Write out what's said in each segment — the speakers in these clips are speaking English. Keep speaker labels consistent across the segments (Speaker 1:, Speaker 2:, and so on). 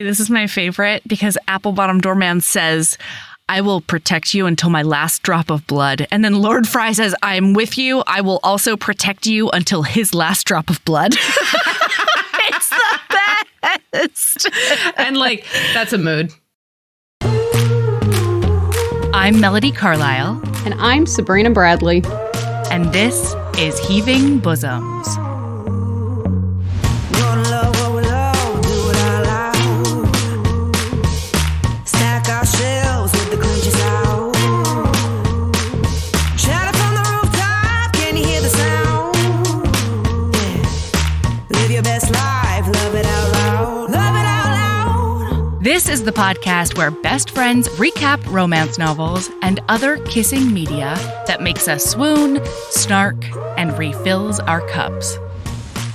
Speaker 1: This is my favorite because Apple Bottom Doorman says, I will protect you until my last drop of blood. And then Lord Fry says, I'm with you. I will also protect you until his last drop of blood. It's the best.
Speaker 2: And like, that's a mood.
Speaker 1: I'm Melody Carlisle.
Speaker 2: And I'm Sabrina Bradley.
Speaker 1: And this is Heaving Bosoms. This is the podcast where best friends recap romance novels and other kissing media that makes us swoon, snark, and refills our cups.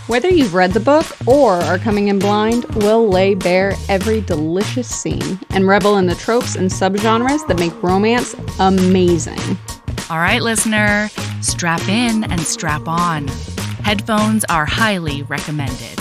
Speaker 2: Whether you've read the book or are coming in blind, we'll lay bare every delicious scene and revel in the tropes and subgenres that make romance amazing.
Speaker 1: All right, listener, strap in and strap on. Headphones are highly recommended.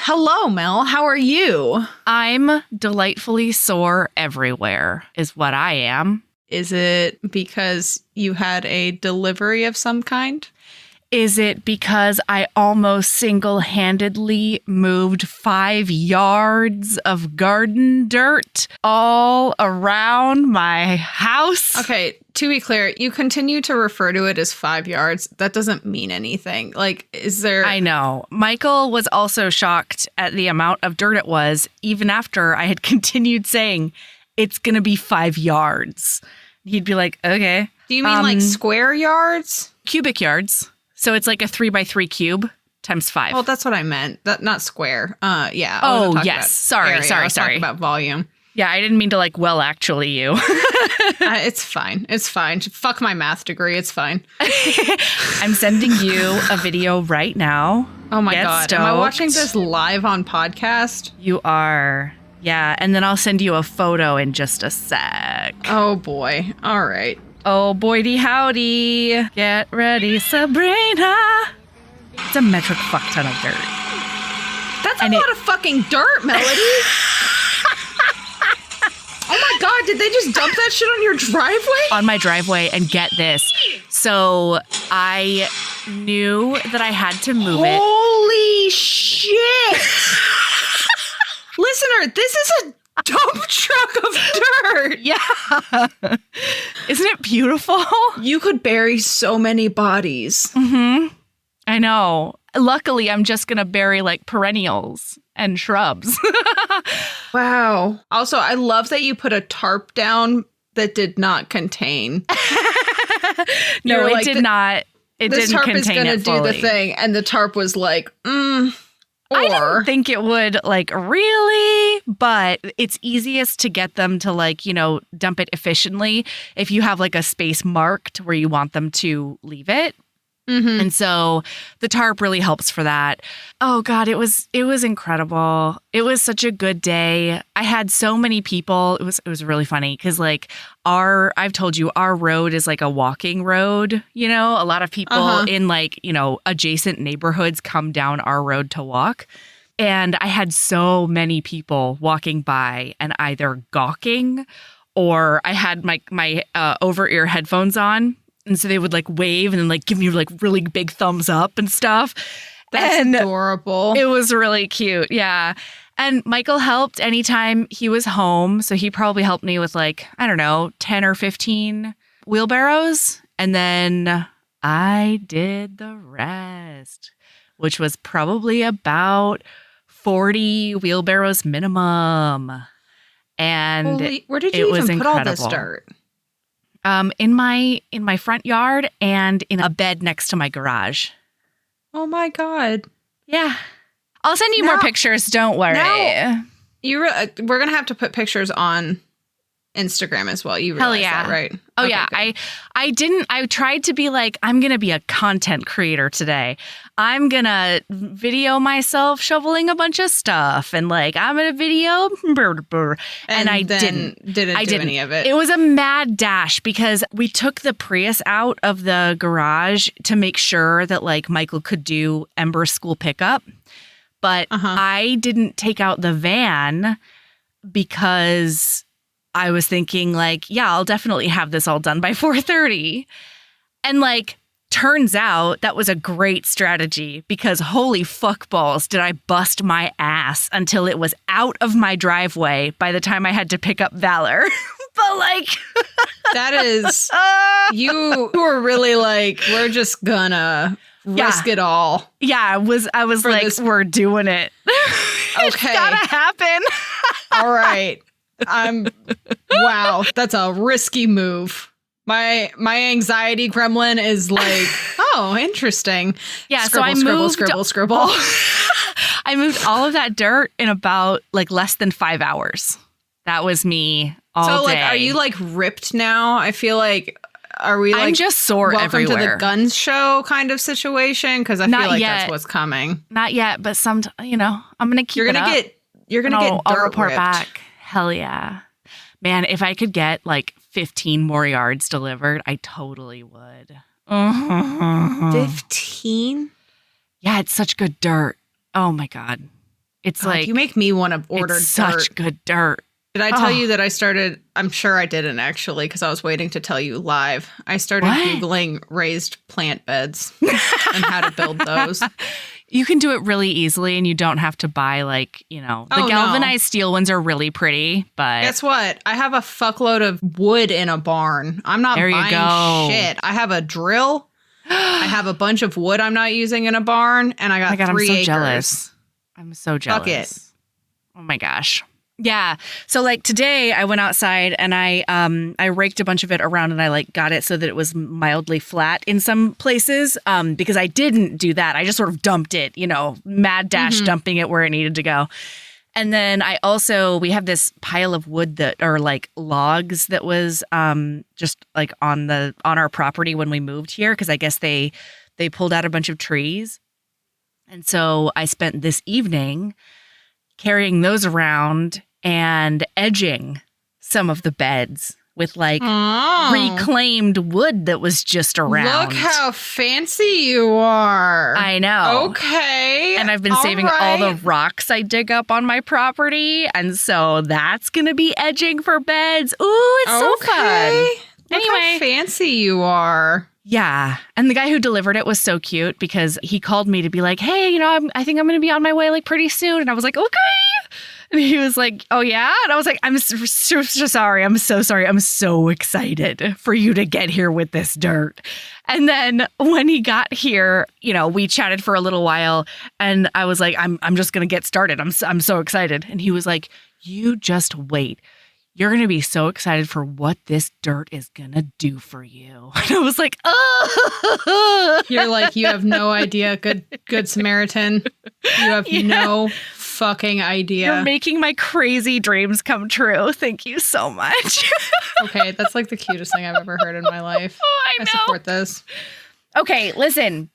Speaker 3: Hello, Mel. How are you?
Speaker 1: I'm delightfully sore everywhere, is what I am.
Speaker 3: Is it because you had a delivery of some kind?
Speaker 1: Is it because I almost single-handedly moved 5 yards of garden dirt all around my house?
Speaker 3: Okay, to be clear, you continue to refer to it as 5 yards. That doesn't mean anything. Like, is there...
Speaker 1: I know. Michael was also shocked at the amount of dirt it was, even after I had continued saying, it's going to be 5 yards. He'd be like, okay.
Speaker 3: Do you mean like square yards?
Speaker 1: Cubic yards. So it's like a 3x3 cube times 5.
Speaker 3: Well, that's what I meant. That not square. Yeah.
Speaker 1: Oh, yes. Sorry.
Speaker 3: Talking about volume.
Speaker 1: Yeah, I didn't mean to like, well, actually you.
Speaker 3: It's fine. It's fine. Fuck my math degree. It's fine.
Speaker 1: I'm sending you a video right now.
Speaker 3: Oh my
Speaker 1: Get
Speaker 3: God.
Speaker 1: stoked.
Speaker 3: Am I watching this live on podcast?
Speaker 1: You are. Yeah. And then I'll send you a photo in just a sec.
Speaker 3: Oh boy. All right.
Speaker 1: Oh, boydy howdy. Get ready, Sabrina. It's a metric fuck ton of dirt.
Speaker 3: That's a lot of fucking dirt, Melody. Oh my God, did they just dump that shit on your driveway?
Speaker 1: On my driveway, and get this. So I knew that I had to move it.
Speaker 3: Holy shit. Listener, this is a dump truck of dirt.
Speaker 1: Yeah. Isn't it beautiful?
Speaker 3: You could bury so many bodies.
Speaker 1: Mm-hmm. I know. Luckily, I'm just going to bury like perennials and shrubs.
Speaker 3: Wow. Also, I love that you put a tarp down that did not contain.
Speaker 1: No, it did not. It didn't contain it fully. This tarp is going to do the thing.
Speaker 3: And the tarp was like,
Speaker 1: I didn't think it would, like, really, but it's easiest to get them to, like, you know, dump it efficiently if you have, like, a space marked where you want them to leave it. Mm-hmm. And so the tarp really helps for that. Oh, God, it was incredible. It was such a good day. I had so many people. It was really funny because, like, I've told you, our road is like a walking road. You know, a lot of people in, like, you know, adjacent neighborhoods come down our road to walk. And I had so many people walking by and either gawking or I had my over-ear headphones on. And so they would like wave and then like give me like really big thumbs up and stuff.
Speaker 3: That's adorable.
Speaker 1: It was really cute. Yeah. And Michael helped anytime he was home. So he probably helped me with like, I don't know, 10 or 15 wheelbarrows. And then I did the rest, which was probably about 40 wheelbarrows minimum. And
Speaker 3: where did you even put all this dirt?
Speaker 1: In my front yard and in a bed next to my garage.
Speaker 3: Oh my God.
Speaker 1: Yeah. I'll send you more pictures. Don't worry.
Speaker 3: We're going to have to put pictures on Instagram as well. You
Speaker 1: Hell
Speaker 3: realize
Speaker 1: yeah.
Speaker 3: that, right?
Speaker 1: Oh,
Speaker 3: Okay,
Speaker 1: yeah.
Speaker 3: good.
Speaker 1: I tried to be like, I'm going to be a content creator today. I'm going to video myself shoveling a bunch of stuff and like, I'm going to video. And I didn't do any of it. It was a mad dash because we took the Prius out of the garage to make sure that like Michael could do Ember's school pickup. But I didn't take out the van because I was thinking like, yeah, I'll definitely have this all done by 4:30. And like, turns out that was a great strategy because holy fuck balls did I bust my ass until it was out of my driveway by the time I had to pick up Valor. But like,
Speaker 3: that is, you were really like, we're just gonna risk it all.
Speaker 1: Yeah, I was like, we're doing it.
Speaker 3: Okay.
Speaker 1: It's gotta happen.
Speaker 3: All right. Wow, that's a risky move. My anxiety gremlin is like, oh, interesting.
Speaker 1: Yeah,
Speaker 3: scribble,
Speaker 1: so I moved,
Speaker 3: scribble.
Speaker 1: I moved all of that dirt in about like less than 5 hours. That was me all day. So
Speaker 3: like, are you like ripped now? I feel like, are we like,
Speaker 1: I'm just sore
Speaker 3: welcome
Speaker 1: everywhere.
Speaker 3: to the guns show kind of situation? Because I feel like that's what's coming.
Speaker 1: Not yet, but I'm gonna keep it up.
Speaker 3: You're gonna get dirt
Speaker 1: I'll report
Speaker 3: ripped.
Speaker 1: back. Hell yeah. Man, if I could get like 15 more yards delivered, I totally would.
Speaker 3: 15?
Speaker 1: Yeah, it's such good dirt. Oh my God. It's like,
Speaker 3: you make me want to order
Speaker 1: it's
Speaker 3: dirt.
Speaker 1: such good dirt.
Speaker 3: Did I tell you that I started? I'm sure I didn't actually, because I was waiting to tell you live. I started Googling raised plant beds and how to build those.
Speaker 1: You can do it really easily and you don't have to buy like, the galvanized steel ones are really pretty, but
Speaker 3: guess what? I have a fuckload of wood in a barn. I'm not buying shit. I have a drill. I have a bunch of wood I'm not using in a barn, and I got 3 acres.
Speaker 1: Jealous. I'm so jealous.
Speaker 3: Fuck it.
Speaker 1: Oh my gosh. Yeah. So like today I went outside and I raked a bunch of it around and I like got it so that it was mildly flat in some places because I didn't do that. I just sort of dumped it, mad dash dumping it where it needed to go. And then we have this pile of wood that are like logs that was just like on our property when we moved here because I guess they pulled out a bunch of trees. And so I spent this evening carrying those around and edging some of the beds with like reclaimed wood that was just around.
Speaker 3: Look how fancy you are.
Speaker 1: I know.
Speaker 3: Okay.
Speaker 1: And I've been saving all the rocks I dig up on my property. And so that's going to be edging for beds. Ooh, it's so fun.
Speaker 3: Look how fancy you are.
Speaker 1: Yeah. And the guy who delivered it was so cute because he called me to be like, hey, I think I'm going to be on my way like pretty soon. And I was like, okay. And he was like, oh, yeah? And I was like, I'm so sorry. I'm so sorry. I'm so excited for you to get here with this dirt. And then when he got here, we chatted for a little while and I was like, I'm just going to get started. I'm so excited. And he was like, you just wait. You're going to be so excited for what this dirt is going to do for you. And I was like, oh.
Speaker 3: You're like, you have no idea. Good Samaritan. You have no fucking idea.
Speaker 1: You're making my crazy dreams come true. Thank you so much.
Speaker 3: Okay, that's like the cutest thing I've ever heard in my life.
Speaker 1: Oh, I know.
Speaker 3: I support this.
Speaker 1: Okay, listen.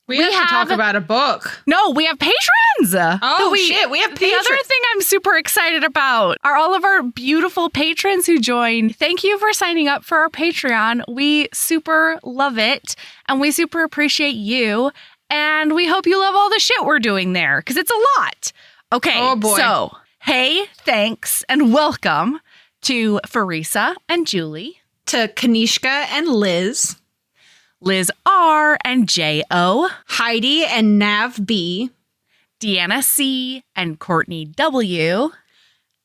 Speaker 3: We have to talk about a book.
Speaker 1: No, we have patrons.
Speaker 3: Oh, shit. We have patrons.
Speaker 1: The other thing I'm super excited about are all of our beautiful patrons who joined. Thank you for signing up for our Patreon. We super love it, and we super appreciate you, and we hope you love all the shit we're doing there, because it's a lot. Okay,
Speaker 3: oh boy.
Speaker 1: So, hey, thanks, and welcome to Farisa and Julie.
Speaker 3: To Kanishka and Liz.
Speaker 1: Liz R. and J.O.
Speaker 3: Heidi and Nav B.
Speaker 1: Deanna C. and Courtney W.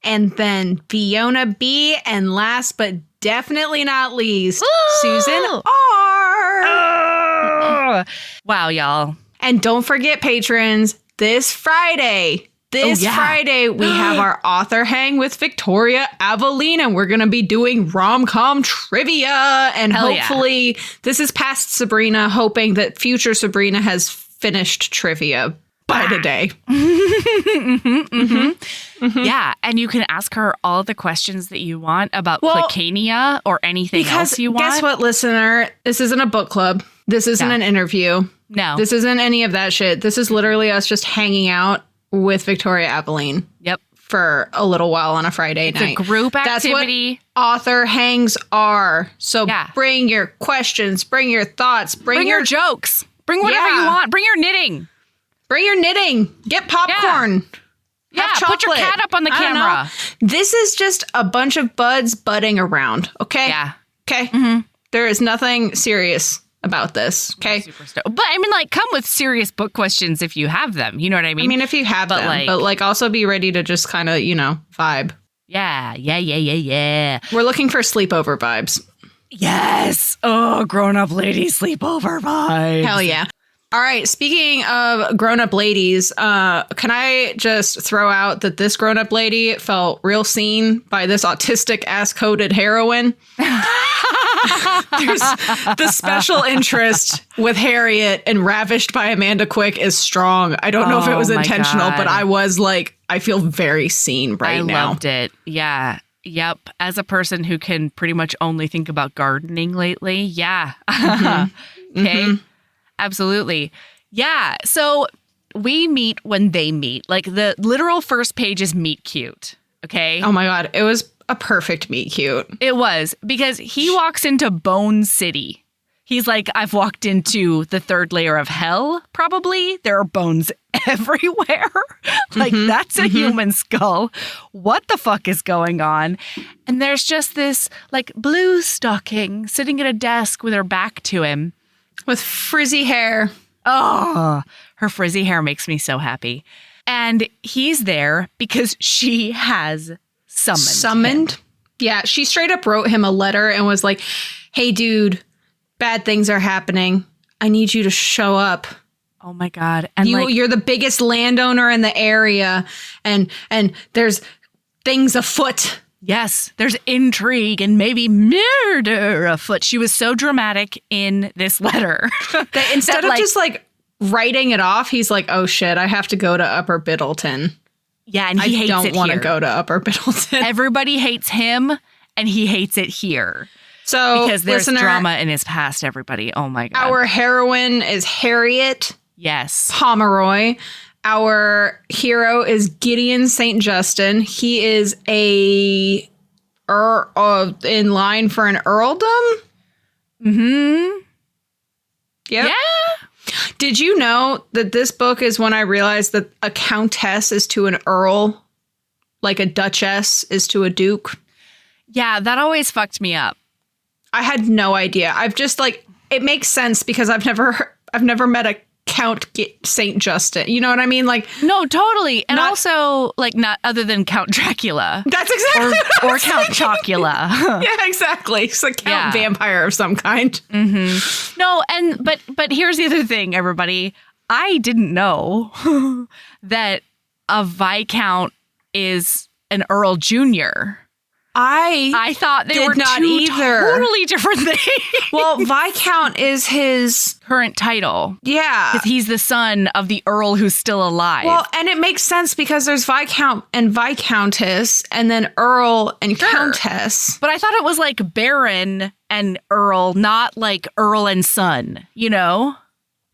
Speaker 3: And then Fiona B. And last but definitely not least, Susan R.
Speaker 1: Wow, y'all.
Speaker 3: And don't forget, patrons, this Friday, Friday, we have our author hang with Victoria Avelina. We're going to be doing rom-com trivia. And hopefully this is past Sabrina, hoping that future Sabrina has finished trivia by the day.
Speaker 1: Yeah, and you can ask her all the questions that you want about Clicania or anything else you want.
Speaker 3: Guess what, listener? This isn't a book club. This isn't an interview.
Speaker 1: No.
Speaker 3: This isn't any of that shit. This is literally us just hanging out with Victoria Aveline.
Speaker 1: Yep.
Speaker 3: For a little while on a Friday night.
Speaker 1: It's a group activity.
Speaker 3: That's what author hangs are. So bring your questions, bring your thoughts, bring your
Speaker 1: jokes, bring whatever you want. Bring your knitting.
Speaker 3: Bring your knitting. Get popcorn.
Speaker 1: Yeah, put your cat up on the camera.
Speaker 3: This is just a bunch of buds budding around, okay?
Speaker 1: Yeah.
Speaker 3: Okay? Mm-hmm. There is nothing serious about this, okay?
Speaker 1: But I mean, like, come with serious book questions if you have them. You know what I mean?
Speaker 3: I mean, if you have them, but like also be ready to just kind of, vibe.
Speaker 1: Yeah.
Speaker 3: We're looking for sleepover vibes.
Speaker 1: Yes. Oh, grown-up lady sleepover vibes.
Speaker 3: Hell yeah. All right. Speaking of grown-up ladies, can I just throw out that this grown-up lady felt real seen by this autistic ass-coded heroine? There's the special interest with Harriet and Ravished by Amanda Quick is strong. I don't know if it was intentional, but I was like, I feel very seen now.
Speaker 1: I loved it. Yeah. Yep. As a person who can pretty much only think about gardening lately. Yeah.
Speaker 3: Mm-hmm.
Speaker 1: Okay. Mm-hmm. Absolutely. Yeah. So we meet when they meet. Like the literal first page is meet cute. Okay.
Speaker 3: Oh my God. It was a perfect meet cute.
Speaker 1: It was because he walks into Bone City. He's like, I've walked into the third layer of hell, probably. There are bones everywhere. Like, that's a human skull. What the fuck is going on? And there's just this, like, blue stocking sitting at a desk with her back to him.
Speaker 3: With frizzy hair.
Speaker 1: Oh, her frizzy hair makes me so happy. And he's there because she has summoned him.
Speaker 3: Yeah, she straight up wrote him a letter and was like, hey, dude, bad things are happening. I need you to show up.
Speaker 1: Oh, my God. And
Speaker 3: you're the biggest landowner in the area, and there's things afoot.
Speaker 1: Yes, there's intrigue and maybe murder afoot. She was so dramatic in this letter.
Speaker 3: That instead of just like writing it off, he's like, oh shit, I have to go to Upper Biddleton.
Speaker 1: Yeah, and he hates it here.
Speaker 3: I don't want to go to Upper Biddleton.
Speaker 1: Everybody hates him, and he hates it here.
Speaker 3: So,
Speaker 1: because there's drama in his past, everybody. Oh my God.
Speaker 3: Our heroine is Harriet.
Speaker 1: Yes.
Speaker 3: Pomeroy. Our hero is Gideon St. Justin. He is in line for an earldom.
Speaker 1: Mm-hmm.
Speaker 3: Yep.
Speaker 1: Yeah.
Speaker 3: Did you know that this book is when I realized that a countess is to an earl, like a duchess is to a duke?
Speaker 1: Yeah, that always fucked me up.
Speaker 3: I had no idea. I've just it makes sense because I've never met a Count St. Justin. You know what I mean? Like,
Speaker 1: no, totally. And also, like, not other than Count Dracula.
Speaker 3: That's exactly
Speaker 1: or Count Chocula.
Speaker 3: Yeah, exactly. It's a Count vampire of some kind.
Speaker 1: Mm-hmm. No, but here's the other thing, everybody. I didn't know that a Viscount is an Earl Jr. I thought they were two totally different things.
Speaker 3: Well, Viscount is his
Speaker 1: current title.
Speaker 3: Yeah.
Speaker 1: Because he's the son of the Earl who's still alive.
Speaker 3: Well, and it makes sense because there's Viscount and Viscountess and then Earl and Countess.
Speaker 1: But I thought it was like Baron and Earl, not like Earl and son, you know?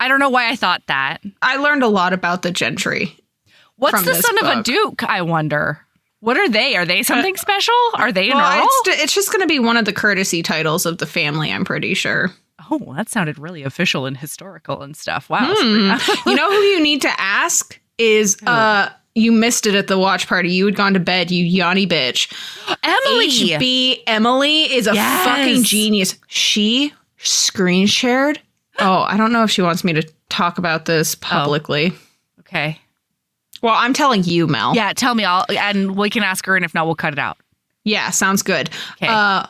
Speaker 1: I don't know why I thought that.
Speaker 3: I learned a lot about the gentry.
Speaker 1: What's the son of a duke, I wonder? What are they? Are they something special? Are they an Earl?
Speaker 3: It's just going to be one of the courtesy titles of the family, I'm pretty sure.
Speaker 1: Oh, well, that sounded really official and historical and stuff. Wow.
Speaker 3: You know who you need to ask is, you missed it at the watch party. You had gone to bed, you yawny bitch.
Speaker 1: Emily.
Speaker 3: HB Emily is a fucking genius. She screen shared. Oh, I don't know if she wants me to talk about this publicly.
Speaker 1: Okay.
Speaker 3: Well, I'm telling you, Mel.
Speaker 1: Yeah, tell me and we can ask her, and if not, we'll cut it out.
Speaker 3: Yeah, sounds good.
Speaker 1: Okay.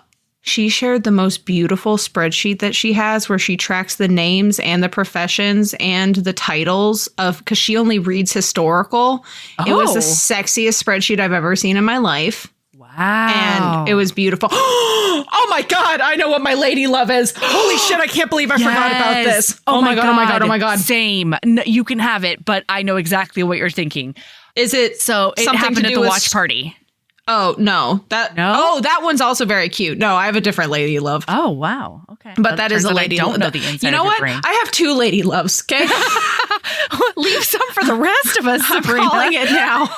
Speaker 3: She shared the most beautiful spreadsheet that she has where she tracks the names and the professions and the titles because she only reads historical. Oh. It was the sexiest spreadsheet I've ever seen in my life.
Speaker 1: Wow. Wow.
Speaker 3: And it was beautiful. Oh my God, I know what my lady love is. Holy shit, I can't believe I forgot about this. Oh my God, oh my God, oh my God.
Speaker 1: Same. No, you can have it, but I know exactly what you're thinking.
Speaker 3: Is it
Speaker 1: so it
Speaker 3: something
Speaker 1: happened
Speaker 3: to
Speaker 1: at
Speaker 3: do
Speaker 1: the
Speaker 3: with
Speaker 1: watch party?
Speaker 3: Oh, no. That one's also very cute. No, I have a different lady love.
Speaker 1: Oh, wow. Okay.
Speaker 3: But that is a lady love.
Speaker 1: I don't know the inside
Speaker 3: You know
Speaker 1: of your
Speaker 3: what?
Speaker 1: brain.
Speaker 3: I have 2 lady loves, okay?
Speaker 1: Leave some for the rest of us, Sabrina.
Speaker 3: I'm calling it now.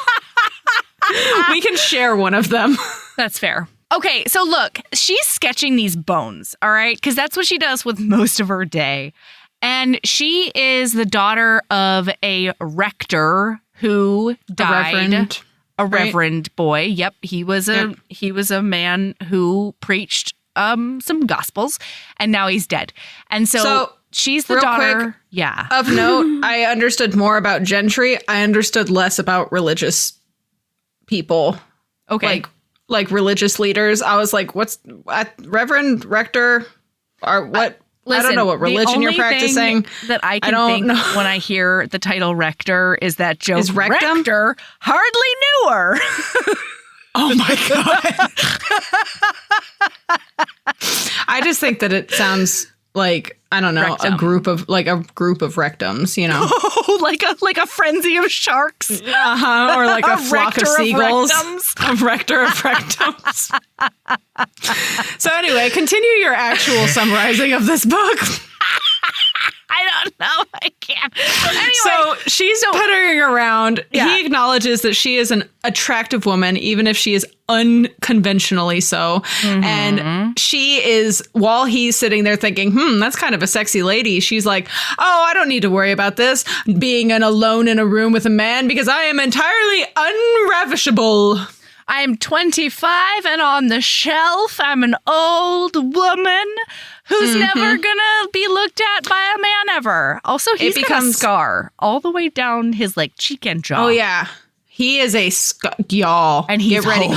Speaker 3: We can share one of them.
Speaker 1: That's fair. Okay, so look, she's sketching these bones, all right? Because that's what she does with most of her day. And she is the daughter of a rector who died. A reverend boy. Yep, he was a man who preached some gospels, and now he's dead. And so she's the daughter.
Speaker 3: Quick, of note, I understood more about gentry. I understood less about religious people.
Speaker 1: Okay.
Speaker 3: Like religious leaders. I was like, what's reverend, rector, or what?
Speaker 1: Listen,
Speaker 3: I don't know what religion you're practicing.
Speaker 1: That I can think when I hear the title rector is that Joe Rector hardly knew her.
Speaker 3: Oh my God. I just think that it sounds like, I don't know,
Speaker 1: Rectum.
Speaker 3: a group of rectums, you know.
Speaker 1: Oh, like a frenzy of sharks.
Speaker 3: Or like a flock of seagulls. A rector of rectums. So anyway, continue your actual summarizing of this book.
Speaker 1: I don't know. I can't. Anyway,
Speaker 3: so she's puttering around. Yeah. He acknowledges that she is an attractive woman, even if she is unconventionally so. Mm-hmm. And she is, while he's sitting there thinking, that's kind of a sexy lady, she's like, oh, I don't need to worry about this, being alone in a room with a man, because I am entirely unravishable.
Speaker 1: I am 25 and on the shelf. I'm an old woman who's never gonna be looked at by a man ever. Also, he's got a scar all the way down his cheek and jaw.
Speaker 3: Oh yeah, he is a y'all.
Speaker 1: And he's
Speaker 3: get ready.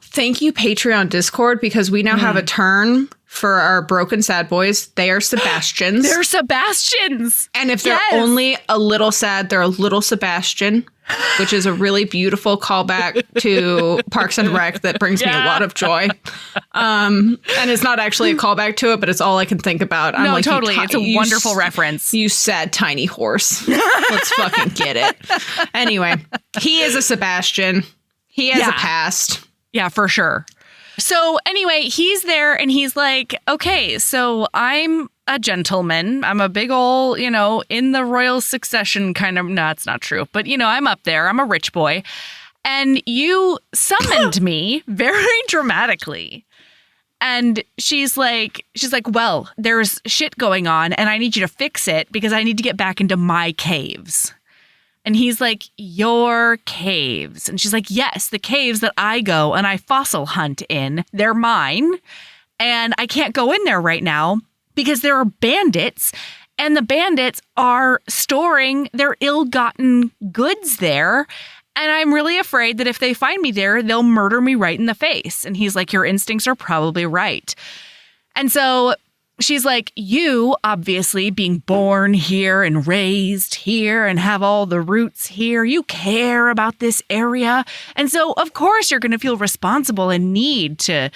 Speaker 3: Thank you, Patreon Discord, because we now have a term for our broken sad boys. They are Sebastians.
Speaker 1: They're Sebastians.
Speaker 3: And if they're only a little sad, they're a little Sebastian, which is a really beautiful callback to Parks and Rec that brings me a lot of joy. And it's not actually a callback to it, but it's all I can think about. I'm like,
Speaker 1: totally. It's a wonderful reference.
Speaker 3: You sad tiny horse. Let's fucking get it. Anyway, he is a Sebastian. He has a past.
Speaker 1: Yeah, for sure. So anyway, he's there and he's like, okay, so I'm a gentleman. I'm a big old, in the royal succession kind of, no, it's not true. But, I'm up there. I'm a rich boy. And you summoned me very dramatically. And she's like, well, there's shit going on and I need you to fix it because I need to get back into my caves. And he's like, your caves. And she's like, yes, the caves that I go and I fossil hunt in, they're mine. And I can't go in there right now because there are bandits. And the bandits are storing their ill-gotten goods there. And I'm really afraid that if they find me there, they'll murder me right in the face. And he's like, your instincts are probably right. And so she's like, you obviously being born here and raised here and have all the roots here, you care about this area. And so, of course, you're going to feel responsible and need to,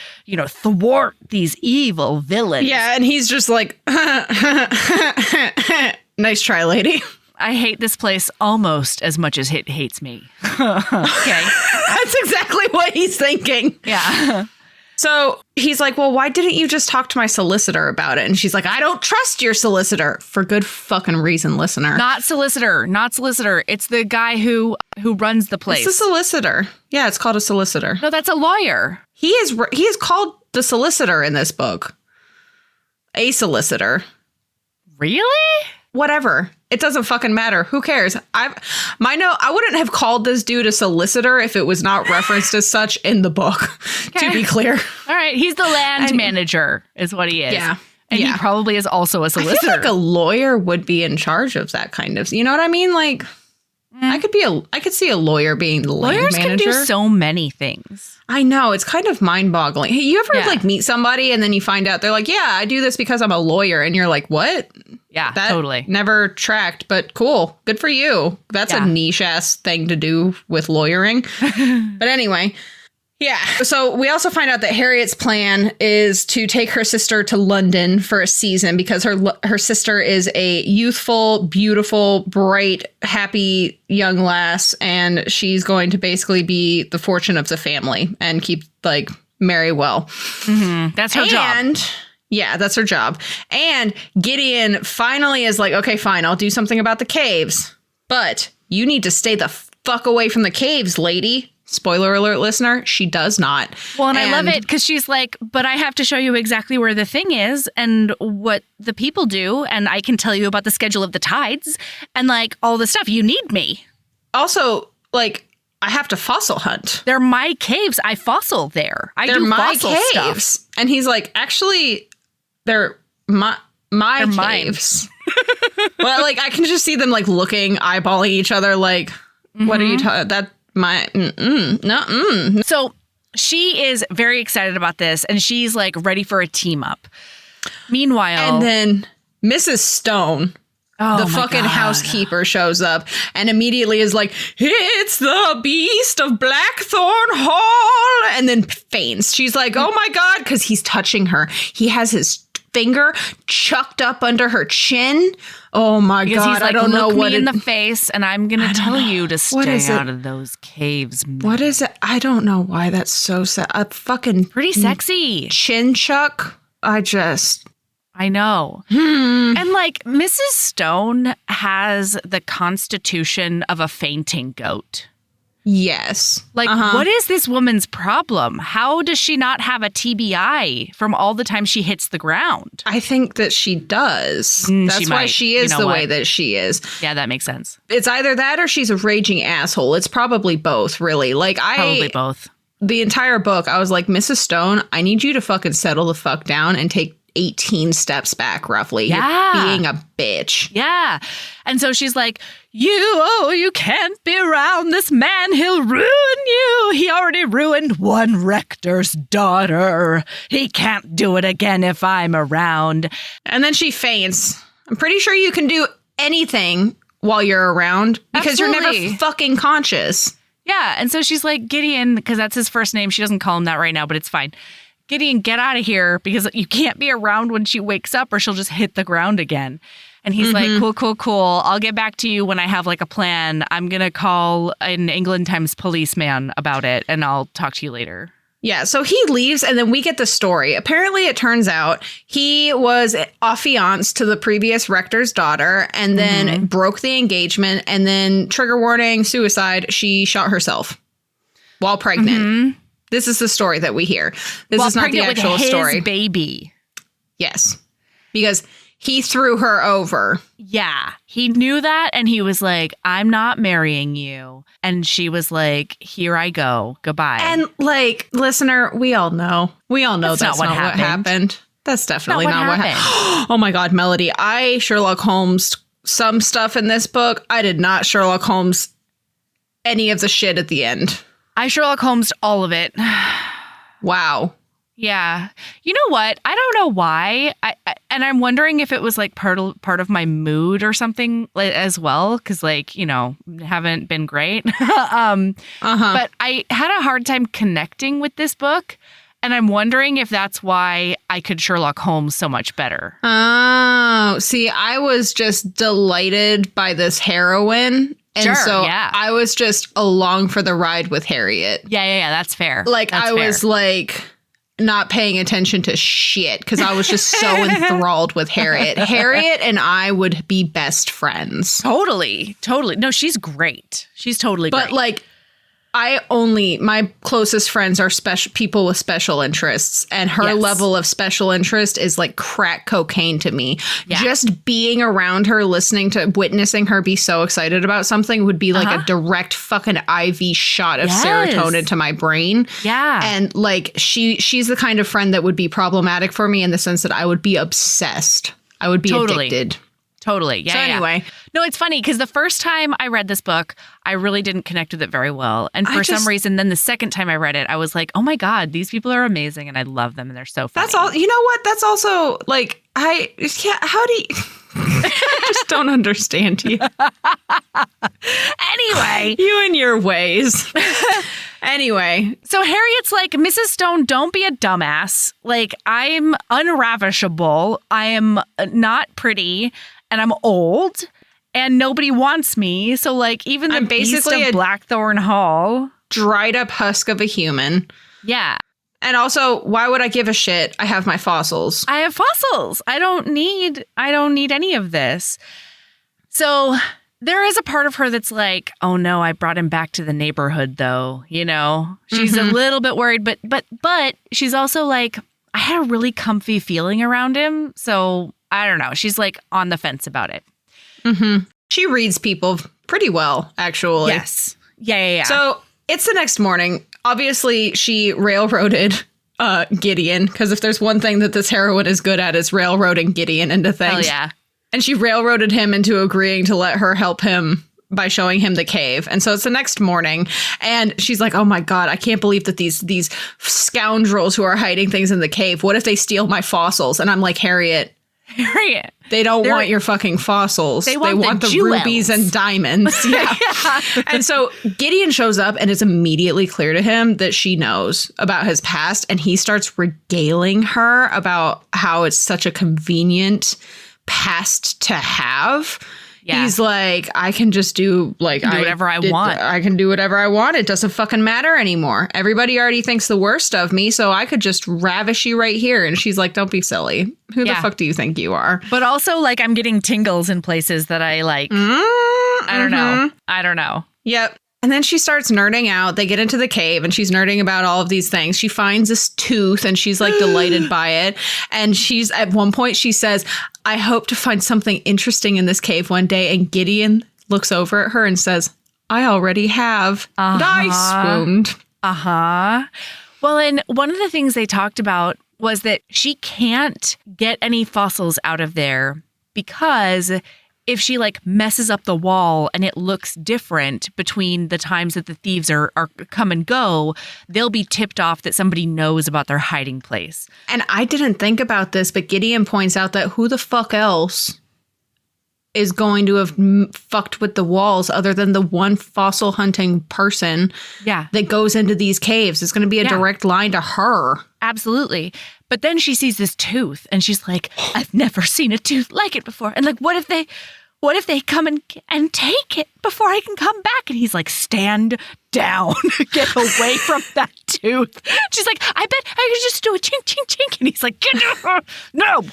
Speaker 1: thwart these evil villains.
Speaker 3: Yeah, and he's just like, nice try, lady.
Speaker 1: I hate this place almost as much as it hates me. Okay.
Speaker 3: That's exactly what he's thinking.
Speaker 1: Yeah.
Speaker 3: So he's like, well, why didn't you just talk to my solicitor about it? And she's like, I don't trust your solicitor. For good fucking reason, listener.
Speaker 1: Not solicitor. It's the guy who runs the place.
Speaker 3: It's a solicitor. Yeah, it's called a solicitor.
Speaker 1: No, that's a lawyer.
Speaker 3: He is called the solicitor in this book. A solicitor.
Speaker 1: Really?
Speaker 3: Whatever. It doesn't fucking matter. Who cares? I wouldn't have called this dude a solicitor if it was not referenced as such in the book, to be clear.
Speaker 1: All right. He's the land manager is what he is.
Speaker 3: Yeah.
Speaker 1: And he probably is also a solicitor.
Speaker 3: I feel like a lawyer would be in charge of that kind of, you know what I mean? Like, I could see a lawyer being the land manager.
Speaker 1: Lawyers can do so many things.
Speaker 3: I know. It's kind of mind-boggling. Hey, you ever meet somebody and then you find out they're like, yeah, I do this because I'm a lawyer. And you're like, what?
Speaker 1: Yeah,
Speaker 3: that
Speaker 1: totally.
Speaker 3: Never tracked, but cool. Good for you. That's a niche-ass thing to do with lawyering. But anyway, Yeah. So we also find out that Harriet's plan is to take her sister to London for a season because her sister is a youthful, beautiful, bright, happy young lass, and she's going to basically be the fortune of the family and keep marry well.
Speaker 1: Mm-hmm. That's her job.
Speaker 3: Yeah, that's her job. And Gideon finally is like, okay, fine, I'll do something about the caves, but you need to stay the fuck away from the caves, lady. Spoiler alert, listener, she does not.
Speaker 1: Well, and I love it because she's like, but I have to show you exactly where the thing is and what the people do. And I can tell you about the schedule of the tides and all the stuff. You need me.
Speaker 3: Also, I have to fossil hunt.
Speaker 1: They're my caves. I fossil there. They're do my fossil caves. Stuff.
Speaker 3: And he's like, actually, they're my caves. Well, I can just see them looking, eyeballing each other what are you talking that?
Speaker 1: So she is very excited about this and she's ready for a team up. Meanwhile,
Speaker 3: and then Mrs. Stone, the fucking housekeeper, shows up and immediately is like, it's the beast of Blackthorn Hall, and then faints. She's like, oh my God, because he's touching her. He has his finger chucked up under her chin. Oh my God, I don't know what
Speaker 1: in the face, and I'm gonna tell you to stay out of those caves.
Speaker 3: What is it? I don't know why that's so sad. A fucking
Speaker 1: pretty sexy
Speaker 3: chin chuck. I
Speaker 1: know. And Mrs. Stone has the constitution of a fainting goat.
Speaker 3: Yes.
Speaker 1: What is this woman's problem? How does she not have a TBI from all the time she hits the ground?
Speaker 3: I think that she does. That's why she is the way that she is.
Speaker 1: Yeah, that makes sense.
Speaker 3: It's either that or she's a raging asshole. It's probably both, really.
Speaker 1: Probably both.
Speaker 3: The entire book, I was like, Mrs. Stone, I need you to fucking settle the fuck down and take 18 steps back, roughly.
Speaker 1: Yeah.
Speaker 3: You're being a bitch.
Speaker 1: Yeah. And so she's like, you can't be around this man. He'll ruin you. He already ruined one rector's daughter. He can't do it again if I'm around.
Speaker 3: And then she faints. I'm pretty sure you can do anything while you're around because you're never fucking conscious.
Speaker 1: Yeah. And so she's like, Gideon, because that's his first name. She doesn't call him that right now, but it's fine. Gideon, get out of here because you can't be around when she wakes up or she'll just hit the ground again. And he's like, cool. I'll get back to you when I have a plan. I'm going to call an England Times policeman about it and I'll talk to you later.
Speaker 3: Yeah, so he leaves and then we get the story. Apparently, it turns out he was affianced to the previous rector's daughter and then broke the engagement and then, trigger warning, suicide, she shot herself while pregnant. This is the story that we hear. This is not the actual story.
Speaker 1: Baby.
Speaker 3: Yes, because he threw her over.
Speaker 1: Yeah, he knew that and he was like, I'm not marrying you. And she was like, here I go. Goodbye.
Speaker 3: And listener, we all know. That's not what happened. That's definitely not what happened. Oh my God, Melody. I Sherlock Holmes some stuff in this book. I did not Sherlock Holmes any of the shit at the end.
Speaker 1: I Sherlock Holmes all of it.
Speaker 3: Wow.
Speaker 1: Yeah. You know what? I don't know why. And I'm wondering if it was part of my mood or something as well. Because haven't been great. But I had a hard time connecting with this book. And I'm wondering if that's why I could Sherlock Holmes so much better.
Speaker 3: Oh, see, I was just delighted by this heroine. And I was just along for the ride with Harriet.
Speaker 1: Yeah, that's fair.
Speaker 3: I was not paying attention to shit because I was just so enthralled with Harriet. Harriet and I would be best friends.
Speaker 1: Totally. No, she's great. She's totally great.
Speaker 3: But my closest friends are people with special interests, and her level of special interest is like crack cocaine to me. Yeah. Just being around her, witnessing her be so excited about something would be like a direct fucking IV shot of serotonin to my brain.
Speaker 1: Yeah.
Speaker 3: And she's the kind of friend that would be problematic for me in the sense that I would be obsessed. I would be addicted.
Speaker 1: Totally. Yeah.
Speaker 3: So anyway.
Speaker 1: No, it's funny because the first time I read this book, I really didn't connect with it very well. And for some reason, then the second time I read it, I was like, oh my God, these people are amazing and I love them and they're so funny.
Speaker 3: That's all. You know what? That's also how do you... I just don't understand you.
Speaker 1: Anyway.
Speaker 3: You and your ways. Anyway.
Speaker 1: So Harriet's like, Mrs. Stone, don't be a dumbass. Like, I'm unravishable. I am not pretty and I'm old and nobody wants me. So like, even the
Speaker 3: I'm basically
Speaker 1: beast of Blackthorn Hall.
Speaker 3: Dried up husk of a human.
Speaker 1: Yeah.
Speaker 3: And also, why would I give a shit? I have my fossils.
Speaker 1: I have fossils. I don't need any of this. So there is a part of her that's like, oh no, I brought him back to the neighborhood though. You know, she's a little bit worried, but she's also like, I had a really comfy feeling around him. So I don't know. She's like on the fence about it.
Speaker 3: Mm-hmm. She reads people pretty well, actually.
Speaker 1: Yes. Yeah.
Speaker 3: So it's the next morning. Obviously, she railroaded Gideon, because if there's one thing that this heroine is good at, is railroading Gideon into things.
Speaker 1: Hell yeah.
Speaker 3: And she railroaded him into agreeing to let her help him by showing him the cave. And so it's the next morning, and she's like, oh my God, I can't believe that these scoundrels who are hiding things in the cave, what if they steal my fossils? And I'm like, Harriet, they don't want your fucking fossils. They want the rubies and diamonds. Yeah. And so Gideon shows up, and it's immediately clear to him that she knows about his past. And he starts regaling her about how it's such a convenient past to have. Yeah. He's like, I can just do whatever I want. I can do whatever I want. It doesn't fucking matter anymore. Everybody already thinks the worst of me, so I could just ravish you right here. And she's like, don't be silly. Who the fuck do you think you are?
Speaker 1: But also, like, I'm getting tingles in places that I like. I don't know.
Speaker 3: Yep. And then she starts nerding out. They get into the cave and she's nerding about all of these things. She finds this tooth and she's like delighted by it. And she's at one point she says, I hope to find something interesting in this cave one day. And Gideon looks over at her and says, I already have. And I swooned.
Speaker 1: Well, and one of the things they talked about was that she can't get any fossils out of there because if she like messes up the wall and it looks different between the times that the thieves are come and go, they'll be tipped off that somebody knows about their hiding place.
Speaker 3: And I didn't think about this, but Gideon points out that who the fuck else is going to have fucked with the walls other than the one fossil hunting person that goes into these caves? It's going to be a direct line to her.
Speaker 1: Absolutely. But then she sees this tooth and she's like, I've never seen a tooth like it before. And like, what if they come and take it before I can come back? And he's like, stand down, get away from that tooth. She's like, I bet I could just do a chink, chink, chink. And he's like, no.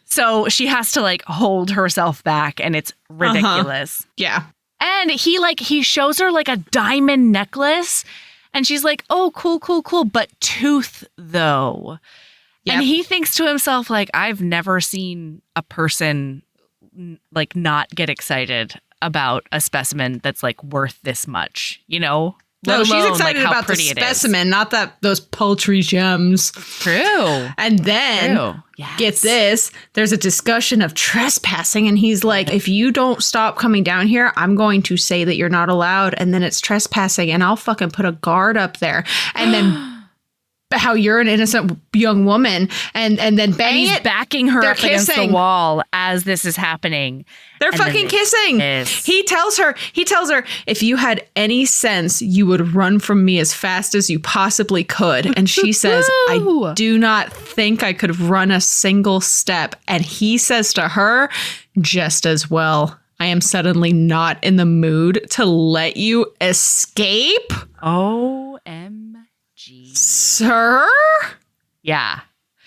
Speaker 1: So she has to like hold herself back and it's ridiculous.
Speaker 3: Yeah.
Speaker 1: And he shows her like a diamond necklace. And she's like, oh, cool. But tooth, though. Yep. And he thinks to himself, like, I've never seen a person, like, not get excited about a specimen that's, like, worth this much, you know?
Speaker 3: No, she's excited about the specimen, not those paltry gems.
Speaker 1: True.
Speaker 3: And then, get this, there's a discussion of trespassing. And he's like, if you don't stop coming down here, I'm going to say that you're not allowed. And then it's trespassing and I'll fucking put a guard up there. And then how you're an innocent young woman and then bang
Speaker 1: he's backing her up against the wall as this is happening.
Speaker 3: They're fucking kissing. He tells her, if you had any sense, you would run from me as fast as you possibly could. And she says, I do not think I could run a single step. And he says to her, just as well. I am suddenly not in the mood to let you escape.
Speaker 1: OMG.
Speaker 3: Sir?
Speaker 1: Yeah.